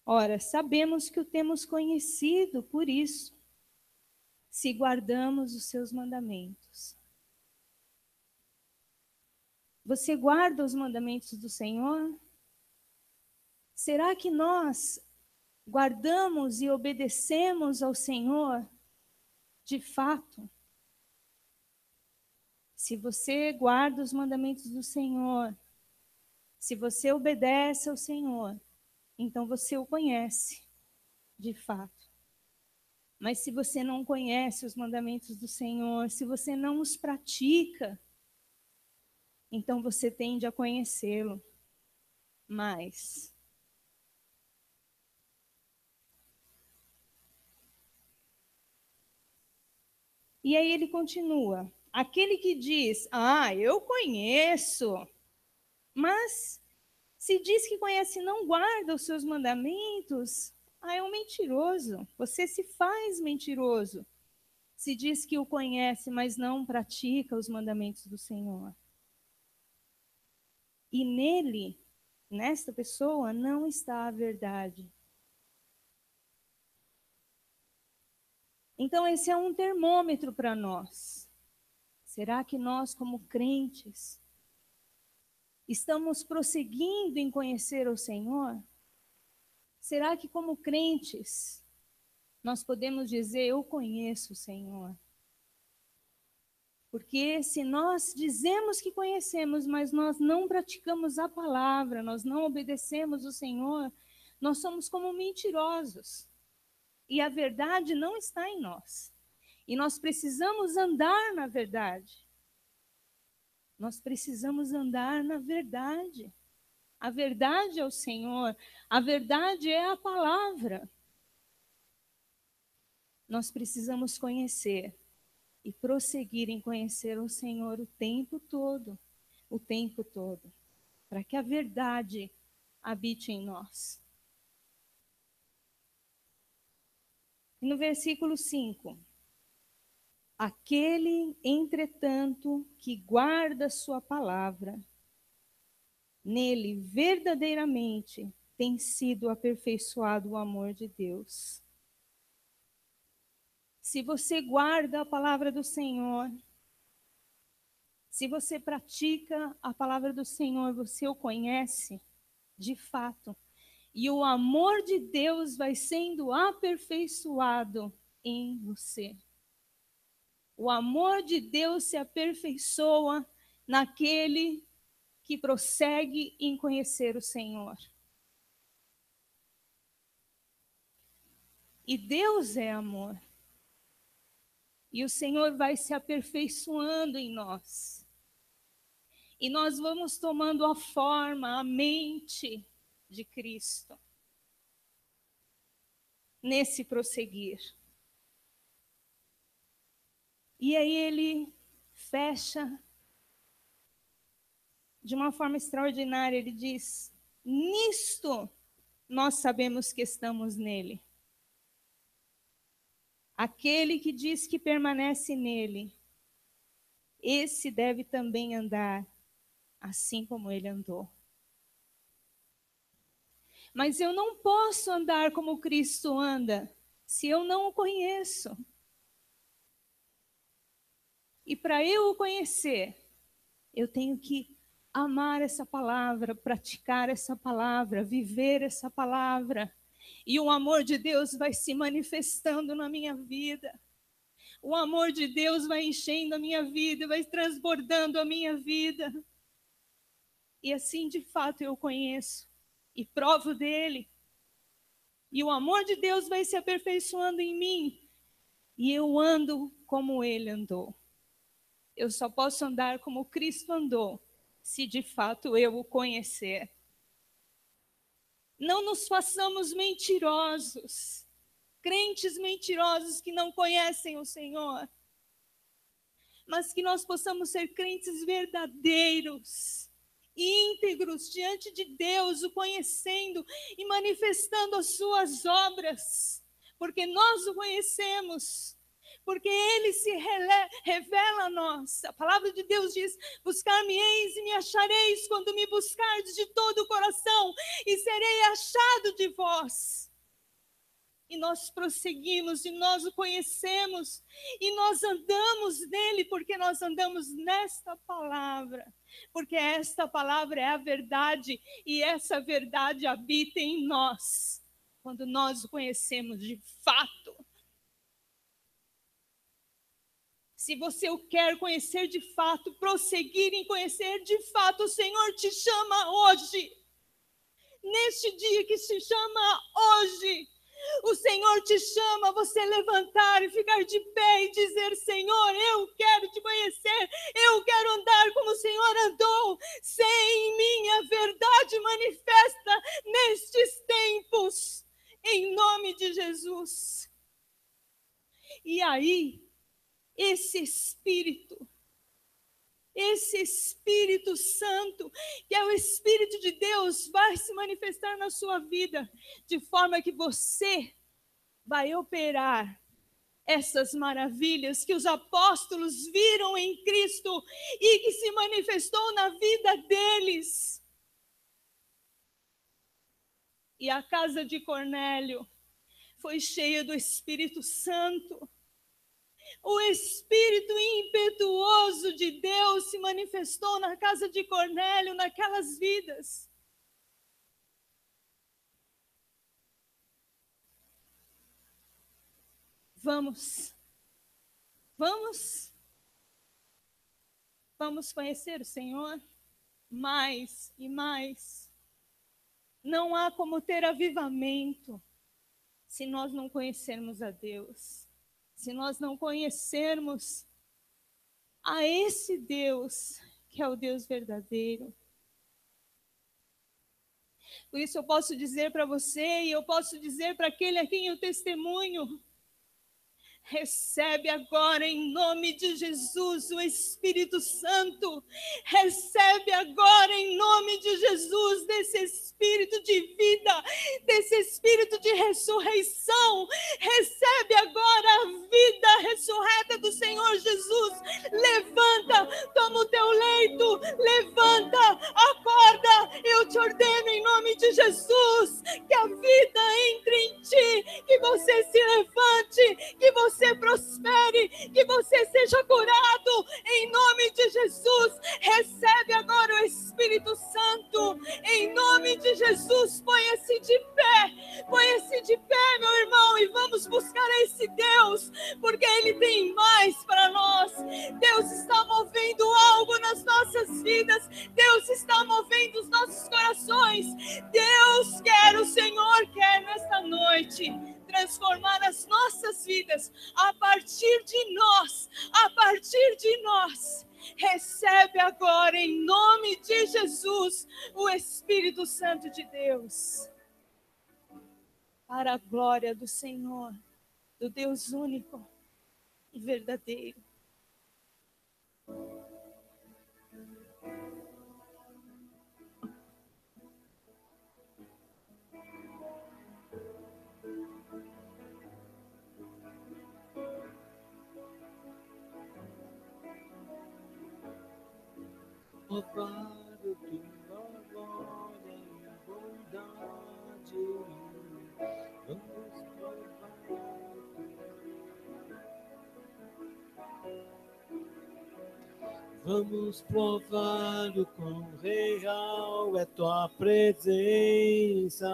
ora, sabemos que o temos conhecido por isso, se guardamos os seus mandamentos. Você guarda os mandamentos do Senhor? Será que nós guardamos e obedecemos ao Senhor de fato? Se você guarda os mandamentos do Senhor, se você obedece ao Senhor, então você o conhece de fato. Mas se você não conhece os mandamentos do Senhor, se você não os pratica, então você tende a conhecê-lo mais. E aí ele continua: aquele que diz, eu conheço, mas se diz que conhece e não guarda os seus mandamentos, é um mentiroso. Você se faz mentiroso. Se diz que o conhece, mas não pratica os mandamentos do Senhor. E nele, nesta pessoa, não está a verdade. Então, esse é um termômetro para nós. Será que nós, como crentes, estamos prosseguindo em conhecer o Senhor? Será que, como crentes, nós podemos dizer, eu conheço o Senhor? Porque se nós dizemos que conhecemos, mas nós não praticamos a palavra, nós não obedecemos o Senhor, nós somos como mentirosos. E a verdade não está em nós. E nós precisamos andar na verdade. Nós precisamos andar na verdade. A verdade é o Senhor. A verdade é a palavra. Nós precisamos conhecer e prosseguir em conhecer o Senhor o tempo todo, para que a verdade habite em nós. E no versículo 5, aquele, entretanto, que guarda sua palavra, nele verdadeiramente tem sido aperfeiçoado o amor de Deus. Se você guarda a palavra do Senhor, se você pratica a palavra do Senhor, você o conhece de fato. E o amor de Deus vai sendo aperfeiçoado em você. O amor de Deus se aperfeiçoa naquele que prossegue em conhecer o Senhor. E Deus é amor. E o Senhor vai se aperfeiçoando em nós. E nós vamos tomando a forma, a mente de Cristo. Nesse prosseguir. E aí ele fecha de uma forma extraordinária. Ele diz, nisto nós sabemos que estamos nele. Aquele que diz que permanece nele, esse deve também andar assim como ele andou. Mas eu não posso andar como Cristo anda, se eu não o conheço. E para eu o conhecer, eu tenho que amar essa palavra, praticar essa palavra, viver essa palavra. E o amor de Deus vai se manifestando na minha vida. O amor de Deus vai enchendo a minha vida, vai transbordando a minha vida. E assim, de fato, eu conheço e provo dele. E o amor de Deus vai se aperfeiçoando em mim. E eu ando como ele andou. Eu só posso andar como Cristo andou, se de fato eu o conhecer. Não nos façamos mentirosos. crentes mentirosos que não conhecem o Senhor, mas que nós possamos ser crentes verdadeiros, íntegros diante de Deus, o conhecendo e manifestando as suas obras, porque nós o conhecemos, porque ele se revela a nós. A palavra de Deus diz: buscar-me-eis e me achareis quando me buscardes de todo o coração, e serei achado de vós. E nós prosseguimos, e nós o conhecemos, e nós andamos nele, porque nós andamos nesta palavra, porque esta palavra é a verdade, e essa verdade habita em nós, quando nós o conhecemos de fato. Se você o quer conhecer de fato, prosseguir em conhecer de fato, o Senhor te chama hoje, neste dia que se chama hoje. O Senhor te chama a você levantar e ficar de pé e dizer: Senhor, eu quero te conhecer, eu quero andar como o Senhor andou, ser em mim a verdade manifesta nestes tempos, em nome de Jesus. E aí, esse Espírito Santo, que é o Espírito de Deus, vai se manifestar na sua vida, de forma que você vai operar essas maravilhas que os apóstolos viram em Cristo e que se manifestou na vida deles. E a casa de Cornélio foi cheia do Espírito Santo. O Espírito impetuoso de Deus se manifestou na casa de Cornélio, naquelas vidas. Vamos conhecer o Senhor mais e mais. Não há como ter avivamento se nós não conhecermos a Deus. Se nós não conhecermos a esse Deus, que é o Deus verdadeiro. Por isso eu posso dizer para você, e eu posso dizer para aquele a quem eu testemunho: recebe agora em nome de Jesus o Espírito Santo. Recebe agora em nome de Jesus desse Espírito de vida, desse Espírito de ressurreição. Recebe agora a vida ressurreta do Senhor Jesus. Levanta, toma o teu leito, levanta, acorda. Eu te ordeno em nome de Jesus que a vida entre em ti, que você se levante, que você prospere, que você seja curado em nome de Jesus. Recebe agora o Espírito Santo em nome de Jesus. Ponha-se de pé, meu irmão, e vamos buscar esse Deus, porque Ele tem mais para nós. Deus está movendo algo nas nossas vidas, Deus está movendo os nossos corações. Deus quer, o Senhor quer nesta noite transformar as nossas vidas a partir de nós. Recebe agora em nome de Jesus o Espírito Santo de Deus, para a glória do Senhor, do Deus único e verdadeiro. Para tua glória e bondade, vamos provar o quão real é tua presença.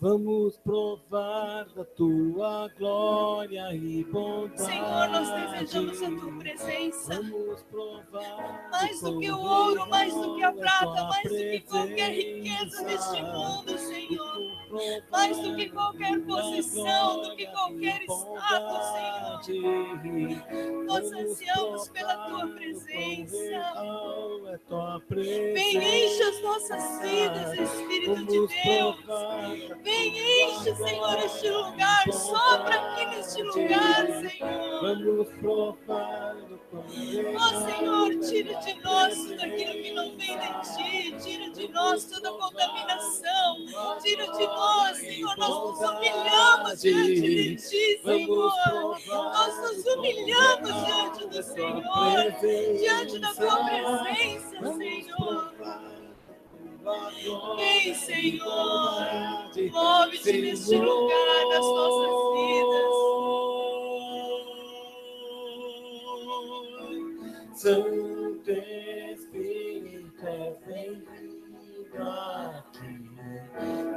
Vamos provar da tua glória e bondade. Senhor, nós desejamos a tua presença. Vamos provar mais do que o ouro, mais do que a prata, mais do que qualquer riqueza deste mundo, Senhor. Mais do que qualquer posição, do que qualquer status, Senhor. Nós ansiamos pela tua presença. é tua presença. Vem, enche as nossas vidas, Espírito de Vamos Deus. provar da Vem, tua enche, Senhor, glória este lugar. e Sopra aqui neste lugar, bondade. Senhor. Vamos provar do quão Ó Senhor, real é tira tua de nós tudo aquilo que não vem de Ti. Tira de nós toda contaminação. Tira de nós, Senhor. Nós nos humilhamos diante de Ti, Senhor. Nós nos humilhamos diante do Senhor. Diante da Tua presença, Senhor. Vem, Senhor. Move-te neste lugar das nossas vidas. Santo Espírito é bem-vindo aqui.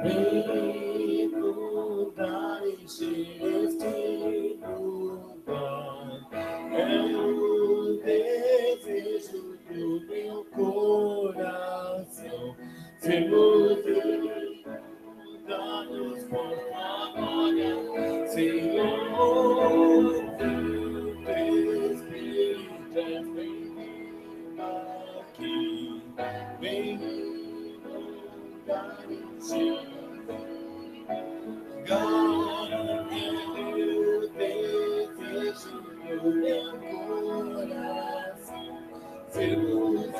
Vem mudar, encher este lugar. É o desejo do meu coração. Sermos mudados por tua glória, Senhor. Teu Espírito é bem-vindo aqui. Vem mudar, encher lugar. É o desejo do meu coração. Sermos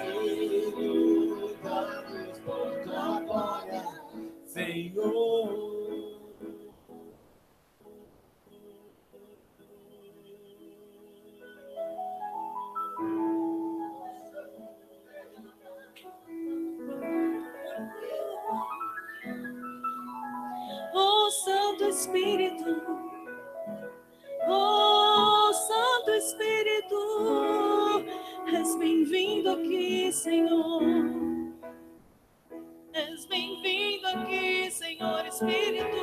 mudados por tua glória, Senhor. Oh Santo Espírito, oh Santo Espírito, és bem-vindo aqui, Senhor. És bem-vindo aqui, Senhor Espírito.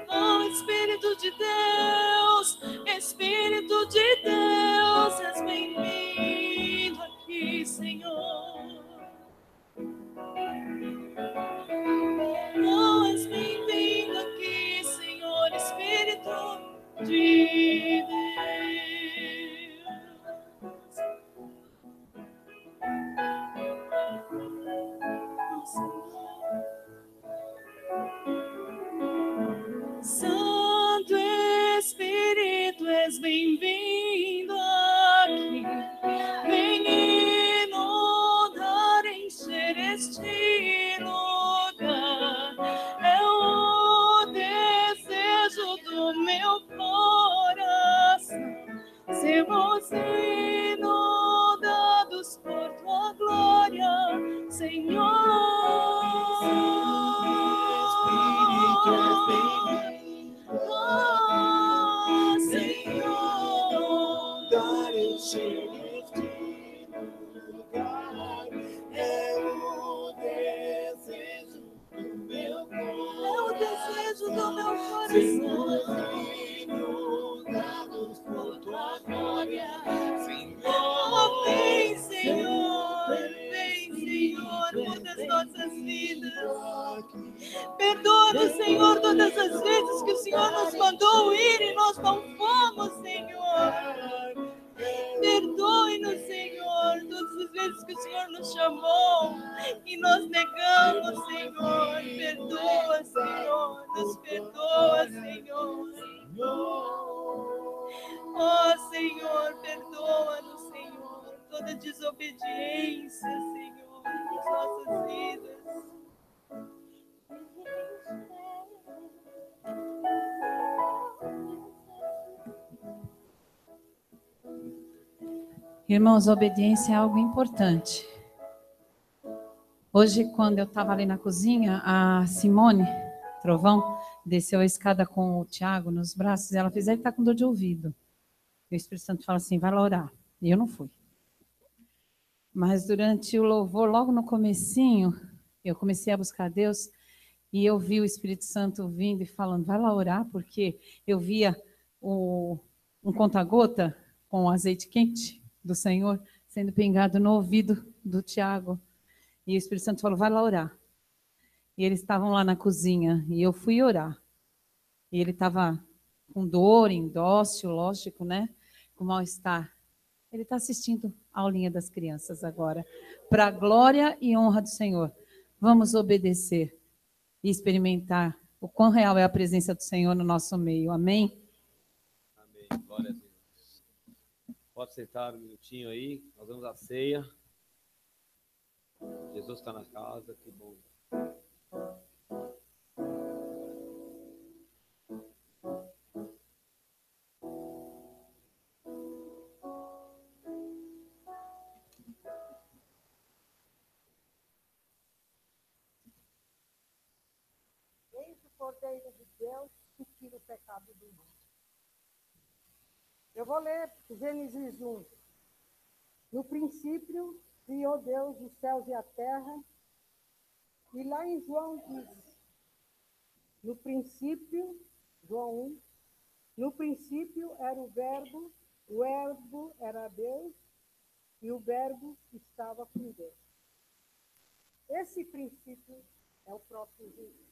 Oh Espírito de Deus, Espírito de Deus, és bem-vindo aqui, Senhor. Oh, és bem-vindo aqui, Senhor Espírito de Deus. Santo Espírito, és bem-vindo aqui. Vem inundar, encher este lugar. É o desejo do meu coração. Sermos inundados por tua glória, Senhor. Oh, Senhor. Dar encher este lugar. É o desejo do meu coração. É o desejo do meu Senhor, coração. inundados por tua glória, Oh, vem, Senhor. Vem, Senhor, muda as nossas vidas. Perdoa-nos, Senhor, todas as vezes que o Senhor nos mandou ir e nós não fomos, Senhor. Perdoe-nos, Senhor, todas as vezes que o Senhor nos chamou e nós negamos, Senhor. Perdoa, Senhor, nos perdoa, Senhor. Oh, Senhor, perdoa-nos, Senhor, toda desobediência, Senhor, nas nossas vidas. Irmãos, a obediência é algo importante. Hoje, quando eu estava ali na cozinha, a Simone Trovão desceu a escada com o Tiago nos braços e ela fez, ele está com dor de ouvido. E o Espírito Santo fala assim, vai lá orar. E eu não fui. Mas durante o louvor, logo no comecinho, eu comecei a buscar Deus e eu vi o Espírito Santo vindo e falando, vai lá orar, porque eu via um conta-gota com azeite quente do Senhor sendo pingado no ouvido do Tiago. E o Espírito Santo falou, vai lá orar. E eles estavam lá na cozinha e eu fui orar. E ele estava com dor, indócil, lógico, né? Com mal-estar. Ele está assistindo a aulinha das crianças agora. Para a glória e honra do Senhor. Vamos obedecer e experimentar o quão real é a presença do Senhor no nosso meio. Amém? Amém. Glória a Deus. Pode sentar um minutinho aí. Nós vamos à ceia. Jesus está na casa. Que bom. Eis o Cordeiro de Deus que tira o pecado do mundo. Eu vou ler Gênesis 1. No princípio, criou Deus os céus e a terra. E lá em João diz, no princípio, João 1, no princípio era o verbo era Deus, e o verbo estava com Deus. Esse princípio é o próprio Jesus.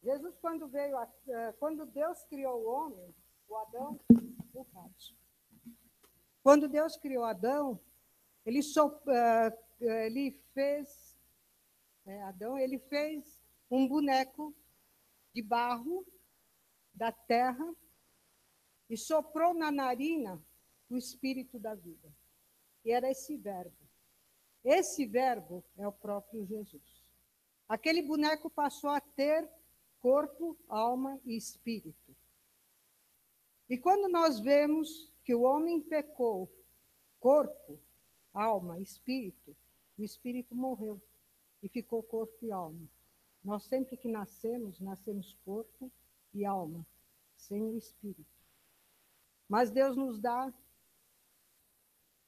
Jesus, quando Deus criou o homem, o Adão, quando Deus criou Adão, ele fez um boneco de barro da terra e soprou na narina o espírito da vida. E era esse verbo. Esse verbo é o próprio Jesus. Aquele boneco passou a ter corpo, alma e espírito. E quando nós vemos que o homem pecou, corpo, alma, espírito, o espírito morreu e ficou corpo e alma. Nós sempre que nascemos corpo e alma, sem o espírito. Mas Deus nos dá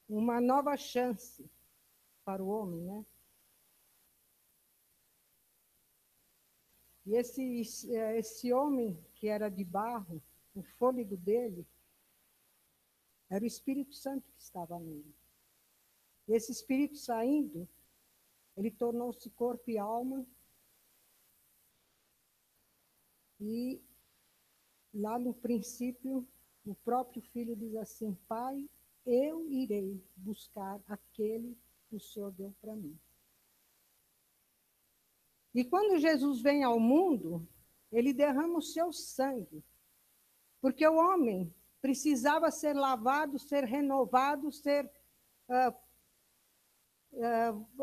uma nova chance para o homem, né? E esse homem que era de barro, o fôlego dele, era o Espírito Santo que estava nele. E esse Espírito saindo, ele tornou-se corpo e alma. E lá no princípio, o próprio Filho diz assim, Pai, eu irei buscar aquele que o Senhor deu para mim. E quando Jesus vem ao mundo, ele derrama o seu sangue. Porque o homem precisava ser lavado, ser renovado,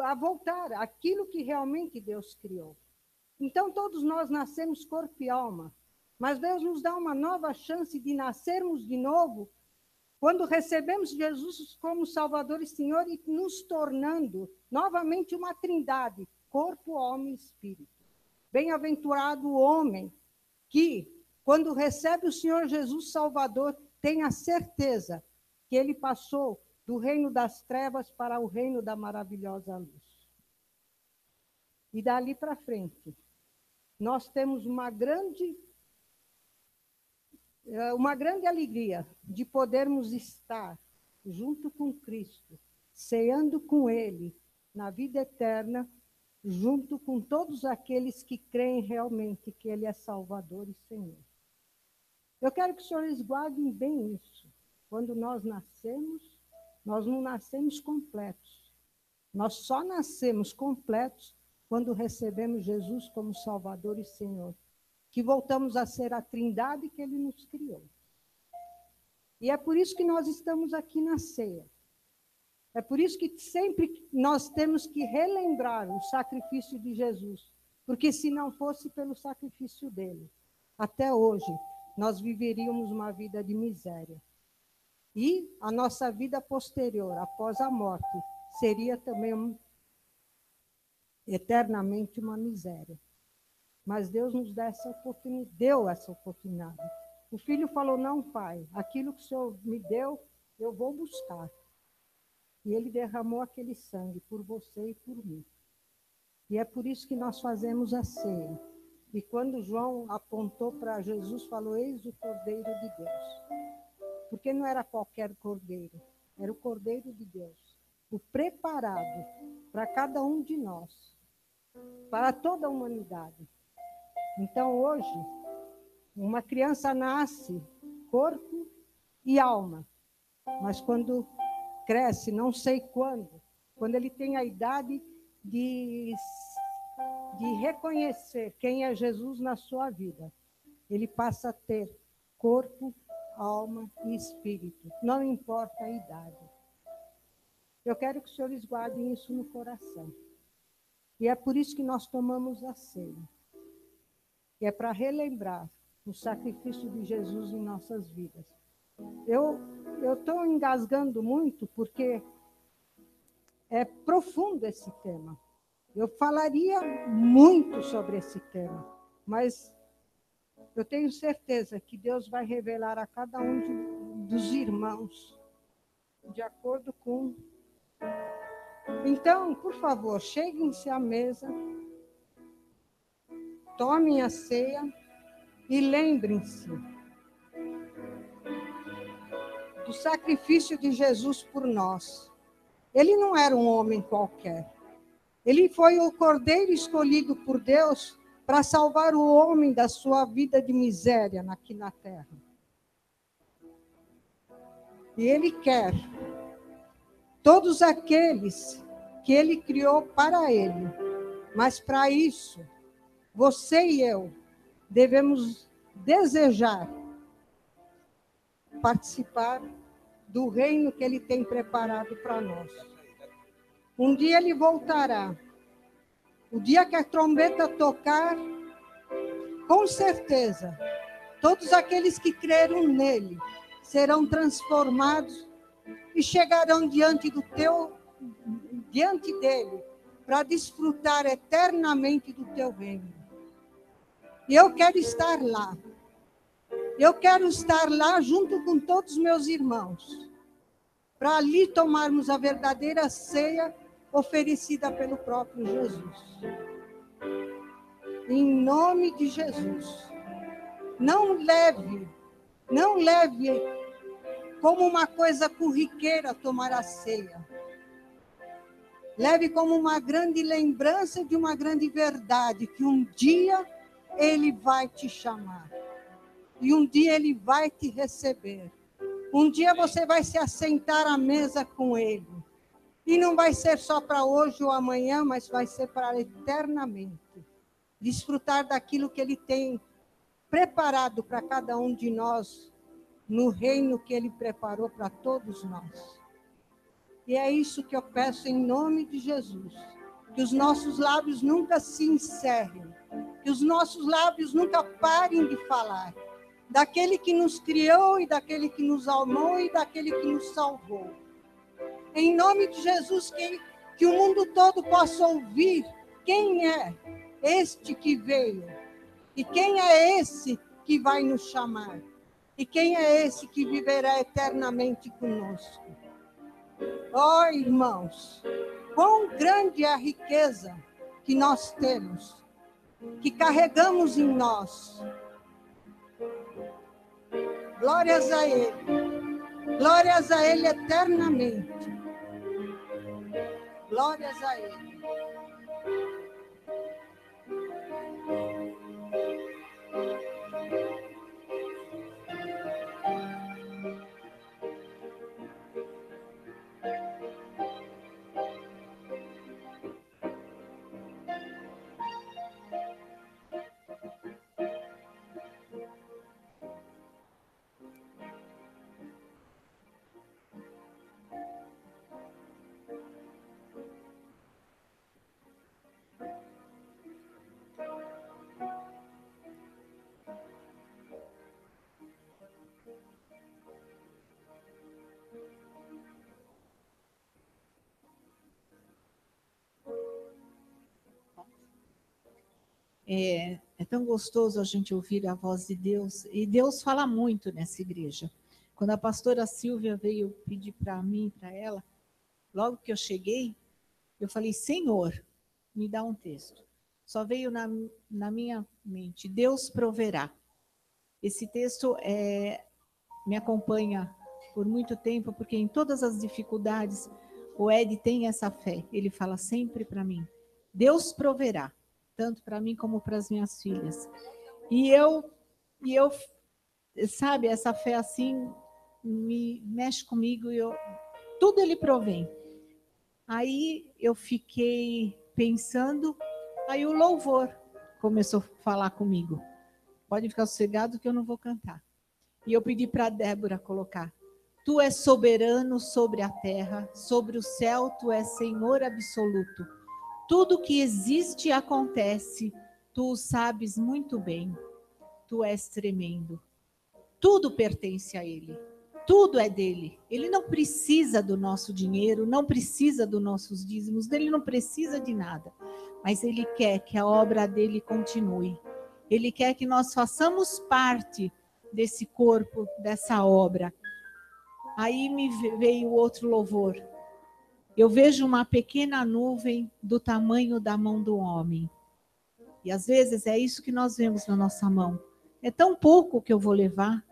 a voltar àquilo que realmente Deus criou. Então, todos nós nascemos corpo e alma. Mas Deus nos dá uma nova chance de nascermos de novo quando recebemos Jesus como Salvador e Senhor e nos tornando novamente uma trindade, corpo, alma e espírito. Bem-aventurado o homem que, quando recebe o Senhor Jesus Salvador, tem a certeza que ele passou do reino das trevas para o reino da maravilhosa luz. E dali para frente, nós temos uma grande alegria de podermos estar junto com Cristo, ceando com Ele na vida eterna, junto com todos aqueles que creem realmente que Ele é Salvador e Senhor. Eu quero que os senhores guardem bem isso. Quando nós nascemos, nós não nascemos completos. Nós só nascemos completos quando recebemos Jesus como Salvador e Senhor, que voltamos a ser a trindade que Ele nos criou. E é por isso que nós estamos aqui na ceia. É por isso que sempre nós temos que relembrar o sacrifício de Jesus, porque se não fosse pelo sacrifício dele, até hoje nós viveríamos uma vida de miséria. E a nossa vida posterior, após a morte, seria também eternamente uma miséria. Mas Deus nos deu essa oportunidade. O filho falou, não, pai, aquilo que o Senhor me deu, eu vou buscar. E ele derramou aquele sangue por você e por mim. E é por isso que nós fazemos a ceia. E quando João apontou para Jesus, falou, eis o Cordeiro de Deus. Porque não era qualquer cordeiro, era o Cordeiro de Deus. O preparado para cada um de nós, para toda a humanidade. Então hoje, uma criança nasce corpo e alma. Mas quando cresce, não sei quando ele tem a idade de reconhecer quem é Jesus na sua vida, ele passa a ter corpo, alma e espírito, não importa a idade. Eu quero que os senhores guardem isso no coração. E é por isso que nós tomamos a ceia. E é para relembrar o sacrifício de Jesus em nossas vidas. Eu estou engasgando muito porque é profundo esse tema. Eu falaria muito sobre esse tema, mas eu tenho certeza que Deus vai revelar a cada um dos irmãos, de acordo com... Então, por favor, cheguem-se à mesa, tomem a ceia e lembrem-se do sacrifício de Jesus por nós. Ele não era um homem qualquer. Ele foi o cordeiro escolhido por Deus para salvar o homem da sua vida de miséria aqui na terra. E ele quer todos aqueles que ele criou para ele. Mas para isso, você e eu devemos desejar participar do reino que ele tem preparado para nós. Um dia ele voltará. O dia que a trombeta tocar, com certeza, todos aqueles que creram nele serão transformados e chegarão diante dele para desfrutar eternamente do teu reino. E eu quero estar lá. Eu quero estar lá junto com todos os meus irmãos, para ali tomarmos a verdadeira ceia oferecida pelo próprio Jesus. Em nome de Jesus. Não leve como uma coisa corriqueira tomar a ceia. Leve como uma grande lembrança de uma grande verdade, que um dia ele vai te chamar. E um dia ele vai te receber. Um dia você vai se assentar à mesa com ele. E não vai ser só para hoje ou amanhã, mas vai ser para eternamente. Desfrutar daquilo que ele tem preparado para cada um de nós, no reino que ele preparou para todos nós. E é isso que eu peço em nome de Jesus. Que os nossos lábios nunca se encerrem. Que os nossos lábios nunca parem de falar. Daquele que nos criou e daquele que nos amou e daquele que nos salvou. Em nome de Jesus, que o mundo todo possa ouvir quem é este que veio. E quem é esse que vai nos chamar. E quem é esse que viverá eternamente conosco. Ó, irmãos, quão grande é a riqueza que nós temos, que carregamos em nós. Glórias a Ele eternamente. Glórias a Ele. É tão gostoso a gente ouvir a voz de Deus. E Deus fala muito nessa igreja. Quando a pastora Silvia veio pedir para mim, para ela, logo que eu cheguei, eu falei, Senhor, me dá um texto. Só veio na minha mente, Deus proverá. Esse texto me acompanha por muito tempo, porque em todas as dificuldades, o Ed tem essa fé. Ele fala sempre para mim, Deus proverá. Tanto para mim como para as minhas filhas. E eu, sabe, essa fé assim mexe comigo e tudo ele provém. Aí eu fiquei pensando, aí o louvor começou a falar comigo. Pode ficar sossegado que eu não vou cantar. E eu pedi para a Débora colocar. Tu és soberano sobre a terra, sobre o céu, tu és Senhor absoluto. Tudo que existe e acontece, tu o sabes muito bem. Tu és tremendo. Tudo pertence a Ele. Tudo é dele. Ele não precisa do nosso dinheiro, não precisa dos nossos dízimos, ele não precisa de nada. Mas ele quer que a obra dele continue. Ele quer que nós façamos parte desse corpo, dessa obra. Aí me veio outro louvor. Eu vejo uma pequena nuvem do tamanho da mão do homem. E às vezes é isso que nós vemos na nossa mão. É tão pouco que eu vou levar,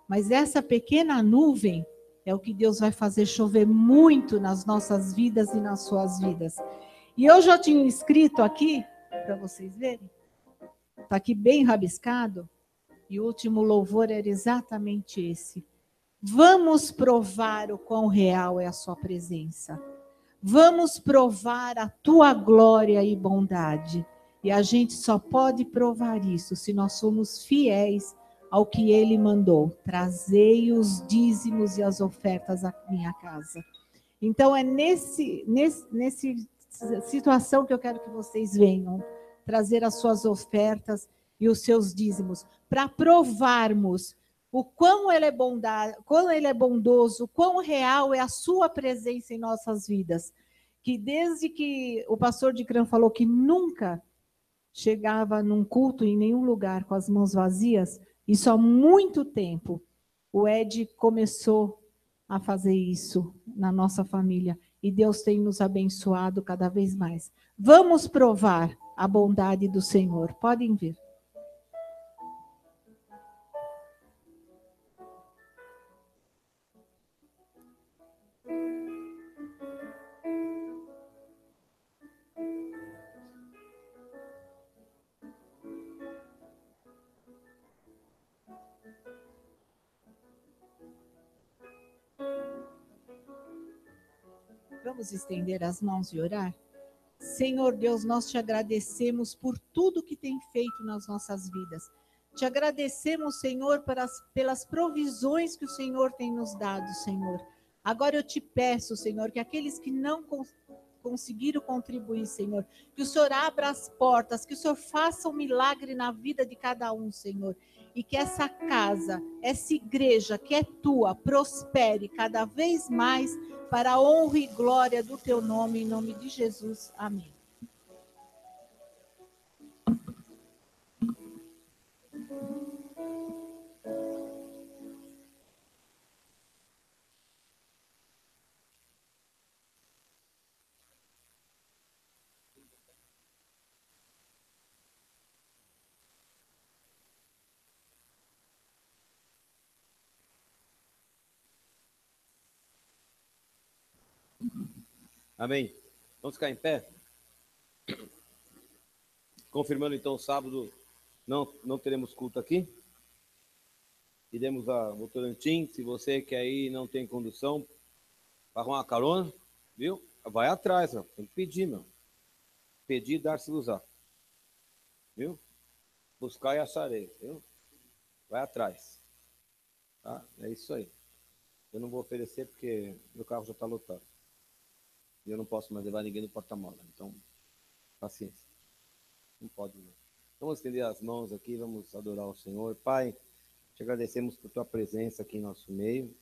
mas essa pequena nuvem é o que Deus vai fazer chover muito nas nossas vidas e nas suas vidas. E eu já tinha escrito aqui, para vocês verem, está aqui bem rabiscado, e o último louvor era exatamente esse. Vamos provar o quão real é a sua presença. Vamos provar a tua glória e bondade. E a gente só pode provar isso se nós somos fiéis ao que ele mandou. Trazei os dízimos e as ofertas à minha casa. Então é nesse situação que eu quero que vocês venham trazer as suas ofertas e os seus dízimos para provarmos o quão ele é quão ele é bondoso, quão real é a sua presença em nossas vidas. Que desde que o pastor de Cran falou que nunca chegava num culto em nenhum lugar com as mãos vazias, isso há muito tempo o Ed começou a fazer isso na nossa família e Deus tem nos abençoado cada vez mais. Vamos provar a bondade do Senhor. Podem vir. Vamos estender as mãos e orar? Senhor Deus, nós te agradecemos por tudo que tem feito nas nossas vidas. Te agradecemos, Senhor, pelas provisões que o Senhor tem nos dado, Senhor. Agora eu te peço, Senhor, que aqueles que não conseguiram contribuir, Senhor, que o Senhor abra as portas, que o Senhor faça um milagre na vida de cada um, Senhor. E que essa casa, essa igreja que é tua, prospere cada vez mais para a honra e glória do teu nome, em nome de Jesus. Amém. Amém. Vamos ficar em pé? Confirmando então, sábado não teremos culto aqui. Iremos a Votorantim. Se você quer ir e não tem condução, para arrumar uma carona, viu? Vai atrás, ó. Tem que pedir, meu. Pedir e dar-se usar. Viu? Buscar e acharei, viu? Vai atrás. Tá? É isso aí. Eu não vou oferecer porque meu carro já está lotado. E eu não posso mais levar ninguém no porta-mala. Então, paciência. Não pode, não. Então, vamos estender as mãos aqui, vamos adorar o Senhor. Pai, te agradecemos por tua presença aqui em nosso meio.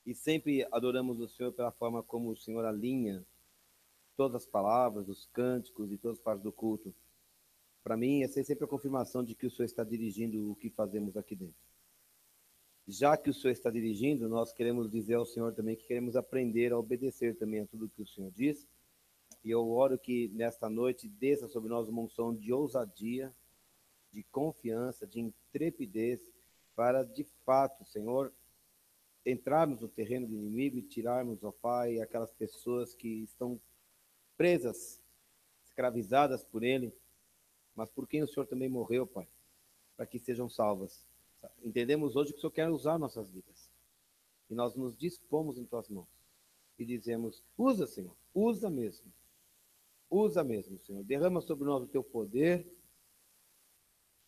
E sempre adoramos o Senhor pela forma como o Senhor alinha todas as palavras, os cânticos e todas as partes do culto. Para mim, essa é sempre a confirmação de que o Senhor está dirigindo o que fazemos aqui dentro. Já que o Senhor está dirigindo, nós queremos dizer ao Senhor também que queremos aprender a obedecer também a tudo que o Senhor diz. E eu oro que nesta noite desça sobre nós uma unção de ousadia, de confiança, de intrepidez, para de fato, Senhor, entrarmos no terreno do inimigo e tirarmos, ó Pai, aquelas pessoas que estão presas, escravizadas por ele, mas por quem o Senhor também morreu, Pai, para que sejam salvas. Entendemos hoje que o Senhor quer usar nossas vidas. E nós nos dispomos em tuas mãos. E dizemos, usa, Senhor, usa mesmo. Usa mesmo, Senhor. Derrama sobre nós o teu poder.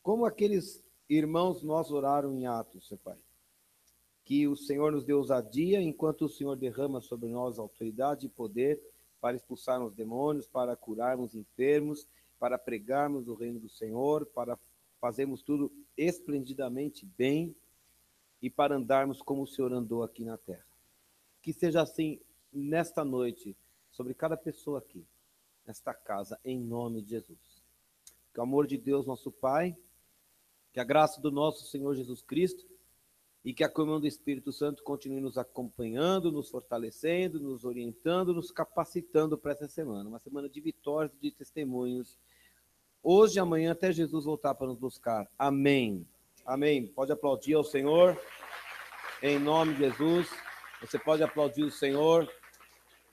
Como aqueles irmãos nós oraram em Atos, Senhor Pai. Que o Senhor nos dê ousadia, enquanto o Senhor derrama sobre nós autoridade e poder para expulsarmos demônios, para curarmos enfermos, para pregarmos o reino do Senhor, para fazermos tudo esplendidamente bem e para andarmos como o Senhor andou aqui na terra. Que seja assim nesta noite, sobre cada pessoa aqui, nesta casa, em nome de Jesus. Que o amor de Deus, nosso Pai, que a graça do nosso Senhor Jesus Cristo e que a comunhão do Espírito Santo continue nos acompanhando, nos fortalecendo, nos orientando, nos capacitando para essa semana. Uma semana de vitórias e de testemunhos. Hoje e amanhã, até Jesus voltar para nos buscar. Amém. Amém. Pode aplaudir ao Senhor. Em nome de Jesus. Você pode aplaudir o Senhor.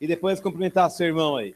E depois cumprimentar seu irmão aí.